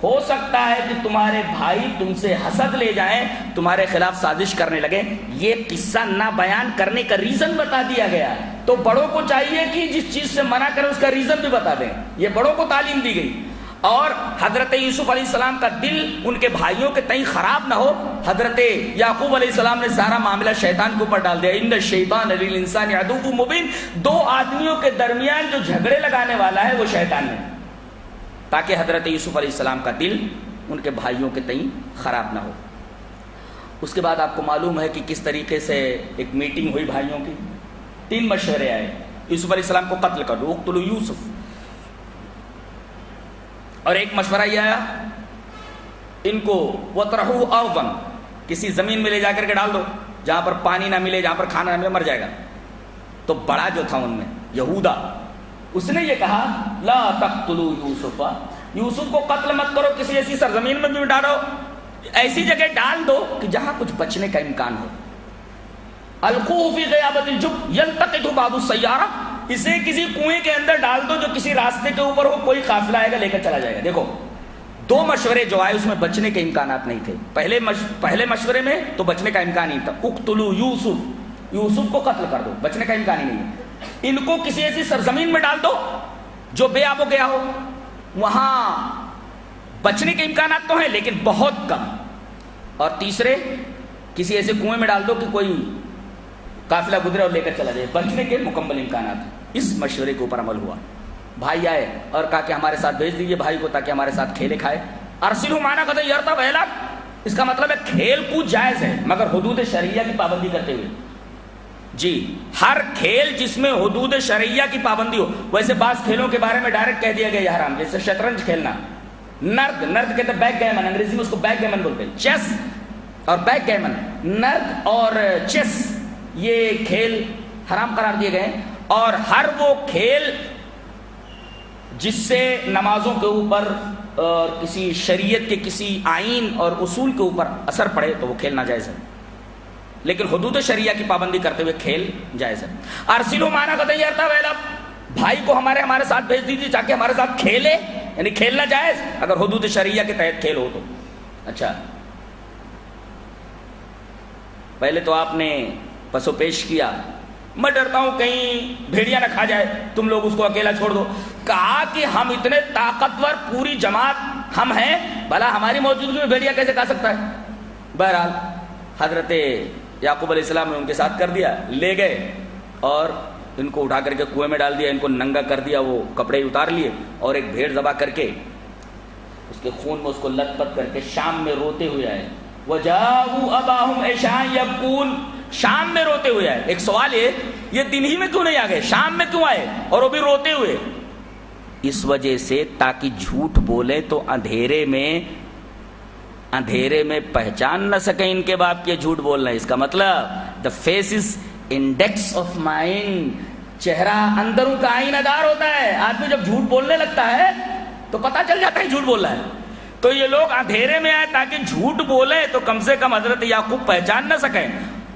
ہو سکتا ہے کہ تمہارے بھائی تم سے حسد لے جائیں، تمہارے خلاف سازش کرنے لگے۔ یہ قصہ نہ بیان کرنے کا ریزن بتا دیا گیا، تو بڑوں کو چاہیے کہ جس چیز سے منع کریں اس کا ریزن بھی بتا دیں، یہ بڑوں کو تعلیم دی گئی۔ اور حضرت یوسف علیہ السلام کا دل ان کے بھائیوں کے تئیں خراب نہ ہو، حضرت یعقوب علیہ السلام نے سارا معاملہ شیطان کے اوپر ڈال دیا۔ ان الشیطان للانسان عدو مبین، دو آدمیوں کے درمیان جو جھگڑے لگانے والا ہے وہ شیطان ہے، تاکہ حضرت یوسف علیہ السلام کا دل ان کے بھائیوں کے تئیں خراب نہ ہو۔ اس کے بعد آپ کو معلوم ہے کہ کس طریقے سے ایک میٹنگ ہوئی بھائیوں کی، 3 مشورے آئے۔ یوسف علیہ السلام کو قتل کر دو، اقتلوا یوسف، اور ایک مشورہ یہ آیا ان کو وَطْرَحُوا أَرْضًا، کسی زمین میں لے جا کر کے ڈال دو جہاں پر پانی نہ ملے، جہاں پر کھانا نہ ملے، مر جائے گا۔ تو بڑا جو تھا ان میں یہودا، اس نے یہ کہا لا تقتلوا یوسف، یوسف کو قتل مت کرو، کسی ایسی سرزمین میں بھی ڈالو، ایسی جگہ ڈال دو کہ جہاں کچھ بچنے کا امکان ہو۔ القوہ فی غیابۃ الجب یلتقطہ بعض السیارہ، اسے کسی کنویں کے اندر ڈال دو جو کسی راستے کے اوپر ہو، کوئی قافلہ آئے گا لے کر چلا جائے گا۔ دیکھو 2 مشورے جو آئے اس میں بچنے کے امکانات نہیں تھے۔ پہلے مشورے میں تو بچنے کا امکان ہی تھا، اقتلوا یوسف، یوسف کو قتل کر دو، بچنے کا امکان ہی نہیں ہے۔ ان کو کسی ایسی سرزمین میں ڈال دو جو بے آب و گیا ہو، وہاں بچنے کے امکانات تو ہیں لیکن بہت کم۔ اور تیسرے کسی ایسے کنویں میں ڈال دو کہ کوئی قافلہ گزرے اور لے کر چلا جائے، بچنے کے مکمل امکانات۔ اس مشورے کے اوپر عمل ہوا۔ بھائی آئے اور کہا کہ ہمارے ساتھ بھیج دیجیے بھائی کو تاکہ ہمارے ساتھ کھیلے کھائے۔ ارسلہ معنا قد یرتب ویلا، اس کا مطلب ہے کھیل کود جائز ہے مگر حدود شرعیہ کی پابندی کرتے ہوئے۔ جی ہر کھیل جس میں حدود شرعیہ کی پابندی ہو، ویسے بعض کھیلوں کے بارے میں ڈائریکٹ کہہ دیا گیا یہ حرام، جیسے شطرنج کھیلنا، نرد کہتے ہیں بیک گیمن، انگریزی میں اس کو بیک گیمن بولتے ہیں، چیس اور بیک گیمن، نرد اور چیس یہ کھیل حرام قرار دیے گئے ہیں۔ اور ہر وہ کھیل جس سے نمازوں کے اوپر اور کسی شریعت کے کسی آئین اور اصول کے اوپر اثر پڑے تو وہ کھیل ناجائز ہے، لیکن حدود شریعہ کی پابندی کرتے ہوئے کھیل جائز ہے۔ ارسلوا معنا قد یرتب ویلا، بھائی کو ہمارے ساتھ بھیج دیجیے تاکہ ہمارے ساتھ کھیلے، یعنی کھیلنا جائز اگر حدود شریعہ کے تحت کھیل ہو تو۔ اچھا پہلے تو آپ نے پس و پیش کیا، میں ڈرتا ہوں کہیں بھیڑیا نہ کھا جائے، تم لوگ اس کو اکیلا چھوڑ دو۔ کہا کہ ہم اتنے طاقتور پوری جماعت ہم ہیں، بھلا ہماری موجودگی میں بھیڑیا کیسے کھا سکتا ہے؟ بہرحال حضرت یعقوب علیہ السلام نے ان کے ساتھ کر دیا، لے گئے اور ان کو اٹھا کر کے کنویں میں ڈال دیا، ان کو ننگا کر دیا، وہ کپڑے اتار لیے اور ایک بھیڑ ذبح کر کے اس کے خون میں اس کو لت پت کر کے شام میں روتے ہوئے آئے۔ وَجَاءُوا أَبَاهُمْ عِشَاءً يَبْكُونَ، شام میں روتے ہوئے آئے۔ ایک سوال یہ دن ہی میں کیوں نہیں آ گئے، شام میں کیوں آئے اور وہ بھی روتے ہوئے؟ اس وجہ سے تاکہ جھوٹ بولے تو اندھیرے میں پہچان نہ سکیں ان کے باپ کے جھوٹ بولنا۔ اس کا مطلب the face is index of mind, چہرہ اندروں کا آئینہ دار ہوتا ہے، آدمی جب جھوٹ بولنے لگتا ہے تو پتہ چل جاتا ہے جھوٹ بول رہا ہے۔ تو یہ لوگ اندھیرے میں آئے تاکہ جھوٹ بولے تو کم سے کم حضرت یعقوب پہچان نہ سکیں۔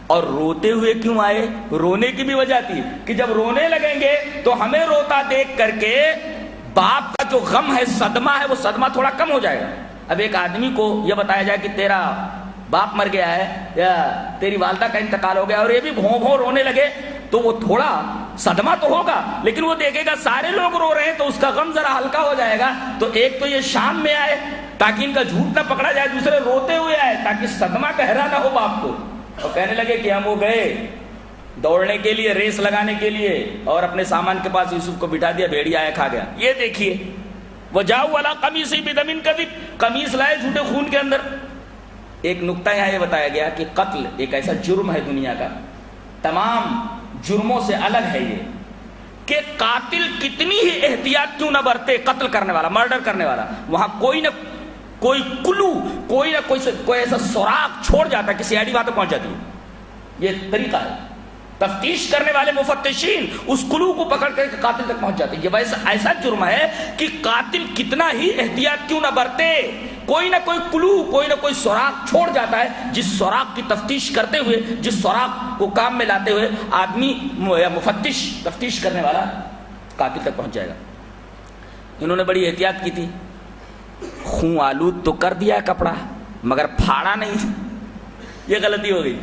اور روتے ہوئے کیوں آئے؟ رونے کی بھی وجہ تھی کہ جب رونے لگیں گے تو ہمیں روتا دیکھ کر کے باپ کا جو غم ہے، صدمہ ہے، وہ صدمہ تھوڑا کم ہو جائے گا۔ اب ایک آدمی کو یہ بتایا جائے کہ تیرا باپ مر گیا ہے یا تیری والدہ کا انتقال ہو گیا اور یہ بھی بھوں بھوں رونے لگے تو وہ تھوڑا صدمہ تو ہوگا، لیکن وہ دیکھے گا سارے لوگ رو رہے ہیں تو اس کا غم ذرا ہلکا ہو جائے گا. تو ایک تو یہ شام میں آئے تاکہ ان کا جھوٹ نہ پکڑا جائے، دوسرے روتے ہوئے آئے تاکہ صدمہ گہرا نہ ہو باپ کو. اور کہنے لگے کہ ہم وہ گئے دوڑنے کے لیے، ریس لگانے کے لیے، اور اپنے سامان کے پاس یوسف کو بٹھا دیا، بھیڑیا آیا کھا گیا. یہ دیکھیے وجاؤ علی قمیصی بدم کذب، قمیص لائے جھوٹے خون کے اندر. ایک نقطہ یہاں یہ بتایا گیا کہ قتل ایک ایسا جرم ہے دنیا کا تمام جرموں سے الگ ہے یہ، کہ قاتل کتنی ہی احتیاط کیوں نہ برتے، قتل کرنے والا، مرڈر کرنے والا، وہاں کوئی نہ کوئی کلو، کوئی نہ کوئی ایسا سوراخ چھوڑ جاتا ہے کہ سی آئی ڈی وہاں تک پہنچ جاتی ہے. یہ طریقہ ہے، تفتیش کرنے والے مفتشین اس کلو کو پکڑ کر کے قاتل تک پہنچ جاتے ہیں. یہ ویسا ایسا جرم ہے کہ قاتل کتنا ہی احتیاط کیوں نہ برتے، کوئی نہ کوئی کلو، کوئی نہ کوئی سوراخ چھوڑ جاتا ہے، جس سوراخ کی تفتیش کرتے ہوئے، جس سوراخ کو کام میں لاتے ہوئے آدمی یا مفتش، تفتیش کرنے والا قاتل تک پہنچ جائے گا. انہوں نے بڑی احتیاط کی تھی، خون آلود تو کر دیا کپڑا مگر پھاڑا نہیں. یہ غلطی ہو گئی،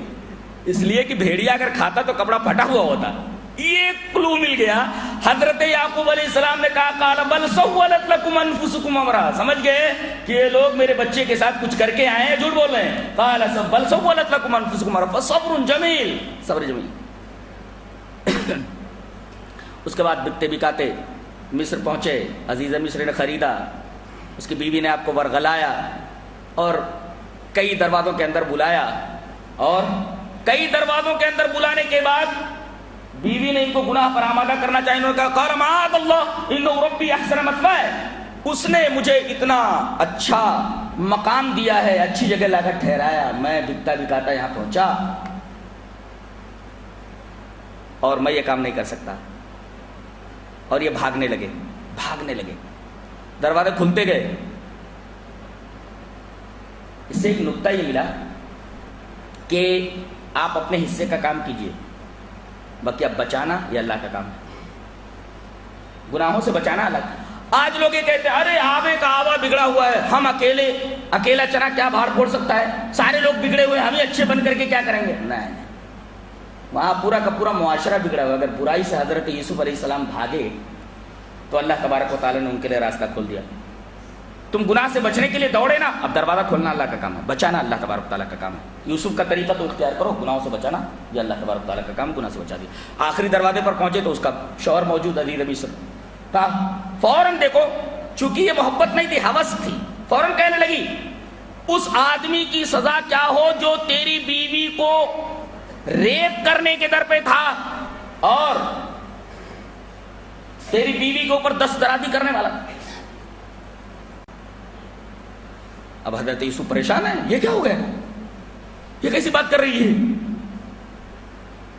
اس لیے کہ بھیڑیا اگر کھاتا تو کپڑا پھٹا ہوا ہوتا. یہ کلو مل گیا. حضرت یعقوب علیہ السلام نے کہا قال بل سولت لكم انفسكم امرا، سمجھ گئے کہ یہ لوگ میرے بچے کے ساتھ کچھ کر کے آئے ہیں، جھوٹ بول رہے ہیں. قال بل سولت لكم انفسكم امرا فصبر جمیل، صبر جمیل. اس کے بعد بکتے بکاتے مصر پہنچے، عزیز مصر نے خریدا، اس کی بیوی نے آپ کو ورغلایا اور کئی دروازوں کے اندر بلایا، اور کئی دروازوں کے اندر بلانے کے بعد بیوی نے ان کو گناہ پر آمادہ کرنا چاہیے. انہوں نے کہا قال معاذ اللہ انہ ربی احسن مثوایا، اس نے مجھے اتنا اچھا مقام دیا ہے، اچھی جگہ لا کر ٹھہرایا، میں بکتا بکاتا یہاں پہنچا اور میں یہ کام نہیں کر سکتا. اور یہ بھاگنے لگے، دروازے کھلتے گئے. اس سے ایک نقطہ یہ ملا کہ آپ اپنے حصے کا کام کیجئے، باقی اب بچانا یہ اللہ کا کام ہے. گناہوں سے بچانا الگ. آج لوگ یہ کہتے ہیں ارے آبے کا آبا بگڑا ہوا ہے، ہم اکیلا چنا کیا باہر پھوڑ سکتا ہے، سارے لوگ بگڑے ہوئے ہیں، ہم ہی اچھے بن کر کے کیا کریں گے. نہیں، وہاں پورا کا پورا معاشرہ بگڑا ہوا. اگر برائی سے حضرت یوسف علیہ السلام بھاگے تو اللہ تبارک و تعالیٰ نے ان کے لیے راستہ کھول دیا. تم گناہ سے بچنے کے لیے دوڑے نا، اب دروازہ کھولنا اللہ کا کام ہے، بچانا اللہ تبارک و تعالیٰ کا کام ہے. یوسف کا طریقہ تو اختیار کرو، گناہوں سے بچانا یہ اللہ تبارک و تعالیٰ کا کام، گناہ سے بچا دیا. آخری دروازے پر پہنچے تو اس کا شوہر موجود عزیز مصر تھا. فوراً دیکھو، چونکہ یہ محبت نہیں تھی، ہوس تھی، فوراً کہنے لگی اس آدمی کی سزا کیا ہو جو تیری بیوی کو ریپ کرنے کے در پہ تھا اور تیری بیوی کے اوپر دست درازی کرنے والا. اب حضرت یوسف پریشان ہے، یہ کیا ہو گیا، یہ کیسی بات کر رہی ہے.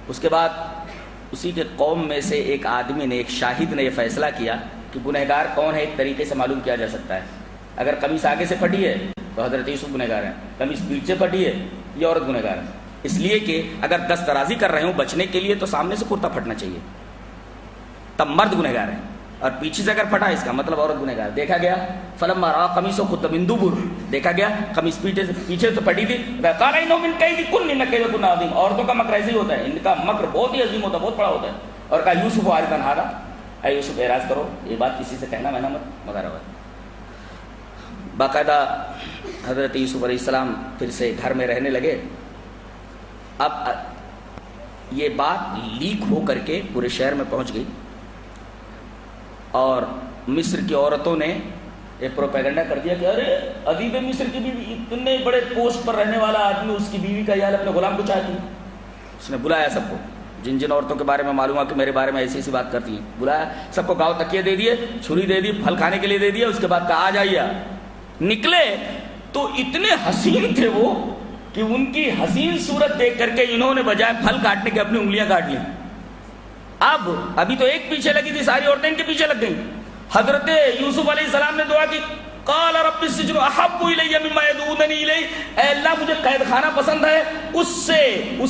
اس کے بعد اسی کے قوم میں سے ایک آدمی نے، ایک شاہد نے یہ فیصلہ کیا کہ گنہگار کون ہے ایک طریقے سے معلوم کیا جا سکتا ہے. اگر قمیص آگے سے پھٹی ہے تو حضرت یوسف گنہگار ہیں، قمیص پیٹھ سے پھٹی ہے یہ عورت گنہگار ہے. اس لیے کہ اگر دست درازی کر رہے ہوں بچنے کے لیے تو سامنے سے کرتا پھٹنا چاہیے، تب مرد گنہگار ہے، اور پیچھے سے اگر پھٹا اس کا مطلب عورت گنہگار. دیکھا گیا فلما راى قمیصه قد من دبر، دیکھا گیا قمیص پیچھے سے پھٹی تھی. قال انه من كيدكن ان كيدكن عظيم، عورتوں کا مکر ایسے ہی ہوتا ہے، ان کا مکر بہت ہی عظیم ہوتا ہے، بہت بڑا ہوتا ہے. اور کہا یوسف عارفا هذا، اے یوسف اعراض کرو، یہ بات کسی سے کہنا میں نہ مت مگر ہوا. باقاعدہ حضرت یوسف علیہ السلام پھر سے گھر میں رہنے لگے. اب یہ بات لیک ہو کر کے پورے شہر میں پہنچ گئی اور مصر کی عورتوں نے ایک پروپیگنڈا کر دیا کہ ارے ادیب مصر کی بیوی، اتنے بڑے پوسٹ پر رہنے والا آدمی، اس کی بیوی کا یال اپنے غلام کو چاہتی. اس نے بلایا سب کو، جن جن عورتوں کے بارے میں معلوم ہوا کہ میرے بارے میں ایسی ایسی بات کرتی ہیں، بلایا سب کو، گاؤں تکیے دے دیے، چھری دے دی، پھل کھانے کے لیے دے دیا. اس کے بعد کہا آ جائیے. نکلے تو اتنے حسین تھے وہ کہ ان کی حسین صورت دیکھ کر کے انہوں نے بجائے پھل کاٹنے کے اپنی انگلیاں کاٹ لی. ابھی تو ایک پیچھے لگی تھی، ساری عورتیں ان کے پیچھے لگ گئیں. حضرت یوسف علیہ السلام نے دعا کی، قال رب السجن احب الی مما یدعوننی الیہ، اے اللہ مجھے قید خانہ پسند ہے اس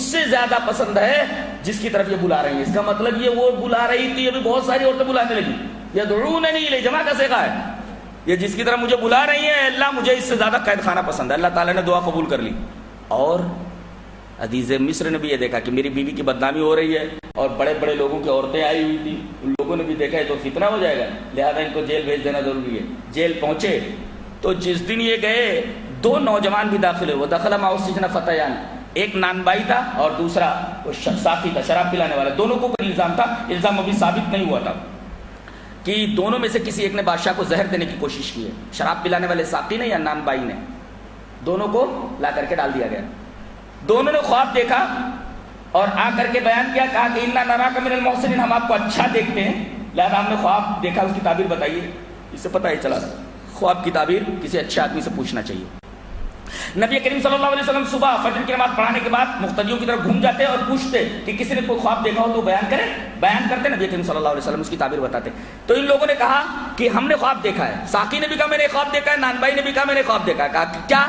سے زیادہ پسند ہے جس کی طرف یہ بلا رہی ہیں. اس کا مطلب یہ وہ بلا رہی تھی، ابھی بہت ساری عورتیں بلانے لگی. یدعوننی الیہ جمع کا صیغہ ہے، یہ جس کی طرف مجھے بلا رہی ہیں، اللہ مجھے اس سے زیادہ قید خانہ پسند ہے. اللہ تعالیٰ نے دعا قبول کر لی. اور عزیز مصر نے بھی یہ دیکھا کہ میری بیوی کی بدنامی ہو رہی ہے اور بڑے بڑے لوگوں کی عورتیں آئی ہوئی تھی، ان لوگوں نے بھی دیکھا ہے تو فتنہ ہو جائے گا، لہذا ان کو جیل بھیج دینا ضروری ہے۔ جیل پہنچے تو جس دن یہ گئے 2 نوجوان بھی داخل ہوئے، وہ دخل معه السجن فتیان، ایک نانبائی تھا اور دوسرا وہ ساقی تھا، شراب پلانے والا۔ دونوں کو کوئی الزام تھا، الزام ابھی ثابت نہیں ہوا تھا کہ دونوں میں سے کسی ایک نے بادشاہ کو زہر دینے کی کوشش کی ہے، شراب پلانے والے ساقی نے یا نانبائی نے، دونوں کو لا کر کے ڈال دیا گیا۔ دونوں نے خواب دیکھا اور آ کر کے بیان کیا، کہا کہ انا نراک من المحسنین، ہم آپ کو اچھا دیکھتے ہیں، لہذا ہم نے خواب دیکھا، اس کی تعبیر بتائیے۔ اس سے پتہ ہی چلا خواب کی تعبیر کسی اچھے آدمی سے پوچھنا چاہیے۔ نبی کریم صلی اللہ علیہ وسلم صبح فجر کی نماز پڑھانے کے بعد مقتدیوں کی طرف گھوم جاتے اور پوچھتے کہ کسی نے کوئی خواب دیکھا ہو تو بیان کرے، بیان کرتے، نبی کریم صلی اللہ علیہ وسلم اس کی تعبیر بتاتے۔ تو ان لوگوں نے کہا کہ ہم نے خواب دیکھا ہے، ساقی نے بھی کہا میں نے خواب دیکھا ہے، نانبائی نے بھی کہا میں نے خواب دیکھا ہے۔ کہا کیا؟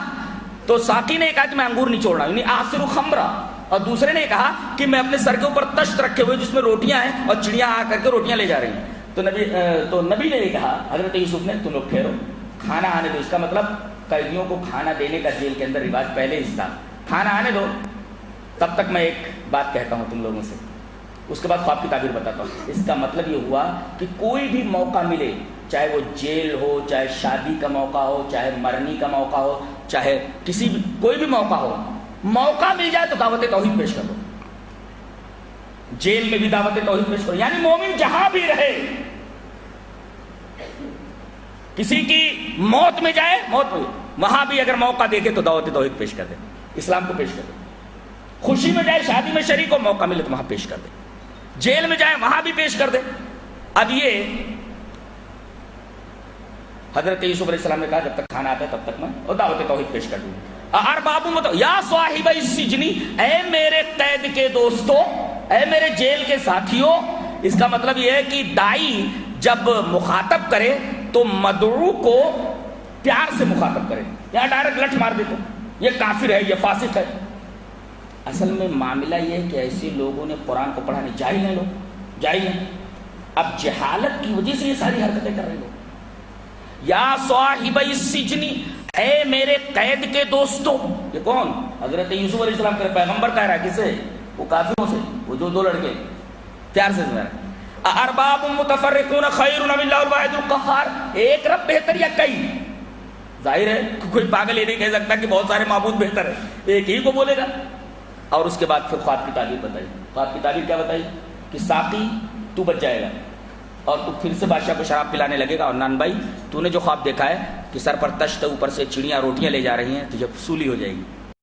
تو ساقی نے کہا کہ میں انگور نچوڑ رہا ہوں، یعنی آصر خمرہ، اور دوسرے نے کہا کہ میں اپنے سر کے اوپر تشت رکھے ہوئے جس میں روٹیاں ہیں اور چڑیاں آ کر کے روٹیاں لے جا رہی ہیں۔ تو نبی نے یہ کہا، حضرت یوسف نے، تم لوگ ٹھہرو، کھانا آنے دو۔ اس کا مطلب قیدیوں کو کھانا دینے کا جیل کے اندر رواج پہلے ہی تھا، کھانا آنے دو، تب تک میں ایک بات کہتا ہوں تم لوگوں سے، اس کے بعد خواب کی تعبیر بتاتا ہوں۔ اس کا مطلب یہ ہوا کہ کوئی بھی موقع ملے، چاہے وہ جیل ہو، چاہے شادی کا موقع ہو، چاہے مرنی کا موقع ہو، چاہے کسی بھی کوئی بھی موقع ہو، موقع مل جائے تو دعوت توحید پیش کر دو۔ جیل میں بھی دعوت توحید پیش کرو، یعنی مومن جہاں بھی رہے، کسی کی موت میں جائے، موت میں وہاں بھی اگر موقع دیکھے تو دعوت توحید پیش کر دے، اسلام کو پیش کر دے۔ خوشی میں جائے، شادی میں شریک ہو، موقع ملے تو وہاں پیش کر دے، جیل میں جائے وہاں بھی پیش کر دے۔ اب یہ حضرت یوسف علیہ السلام نے کہا جب تک کھانا آتا ہے تب تک میں اور دعوت توحید پیش کر دوں۔ ارباب یا صاحب السجن، اے میرے قید کے دوستو، اے میرے جیل کے ساتھیوں۔ اس کا مطلب یہ ہے کہ دائی جب مخاطب کرے تو مدعو کو پیار سے مخاطب کرے، یا ڈائریکٹ لٹ مار دے تو یہ کافر ہے، یہ فاسق ہے۔ اصل میں معاملہ یہ ہے کہ ایسے لوگوں نے قرآن کو پڑھا نہیں، جاہل ہیں لوگ، جاہل ہیں، اب جہالت کی وجہ سے یہ ساری حرکتیں کر رہے لوگ۔ یا صاحب السجن، اے میرے قید کے دوستوں، یہ کون؟ حضرت یوسف علیہ السلام کے پیغمبر کہہ رہا ہے، کس سے؟ وہ کافروں سے، وہ جو 2 لڑکے پیار سے سمجھ رہے۔ ارباب متفرقون خیر ام اللہ الواحد القہار، ایک رب بہتر یا کئی؟ ظاہر ہے کوئی پاگل یہ نہیں کہہ سکتا کہ بہت سارے معبود بہتر ہے، ایک ہی کو بولے گا۔ اور اس کے بعد پھر خواب کی تعبیر بتائی۔ خواب کی تعبیر کیا بتائی؟ کہ ساقی تو بچ جائے گا اور تو پھر سے بادشاہ کو شراب پلانے لگے گا، اور نان بھائی تو نے جو خواب دیکھا ہے کہ سر پر تشت، اوپر سے چڑیاں روٹیاں لے جا رہی ہیں، تجھے وصولی ہو جائے گی۔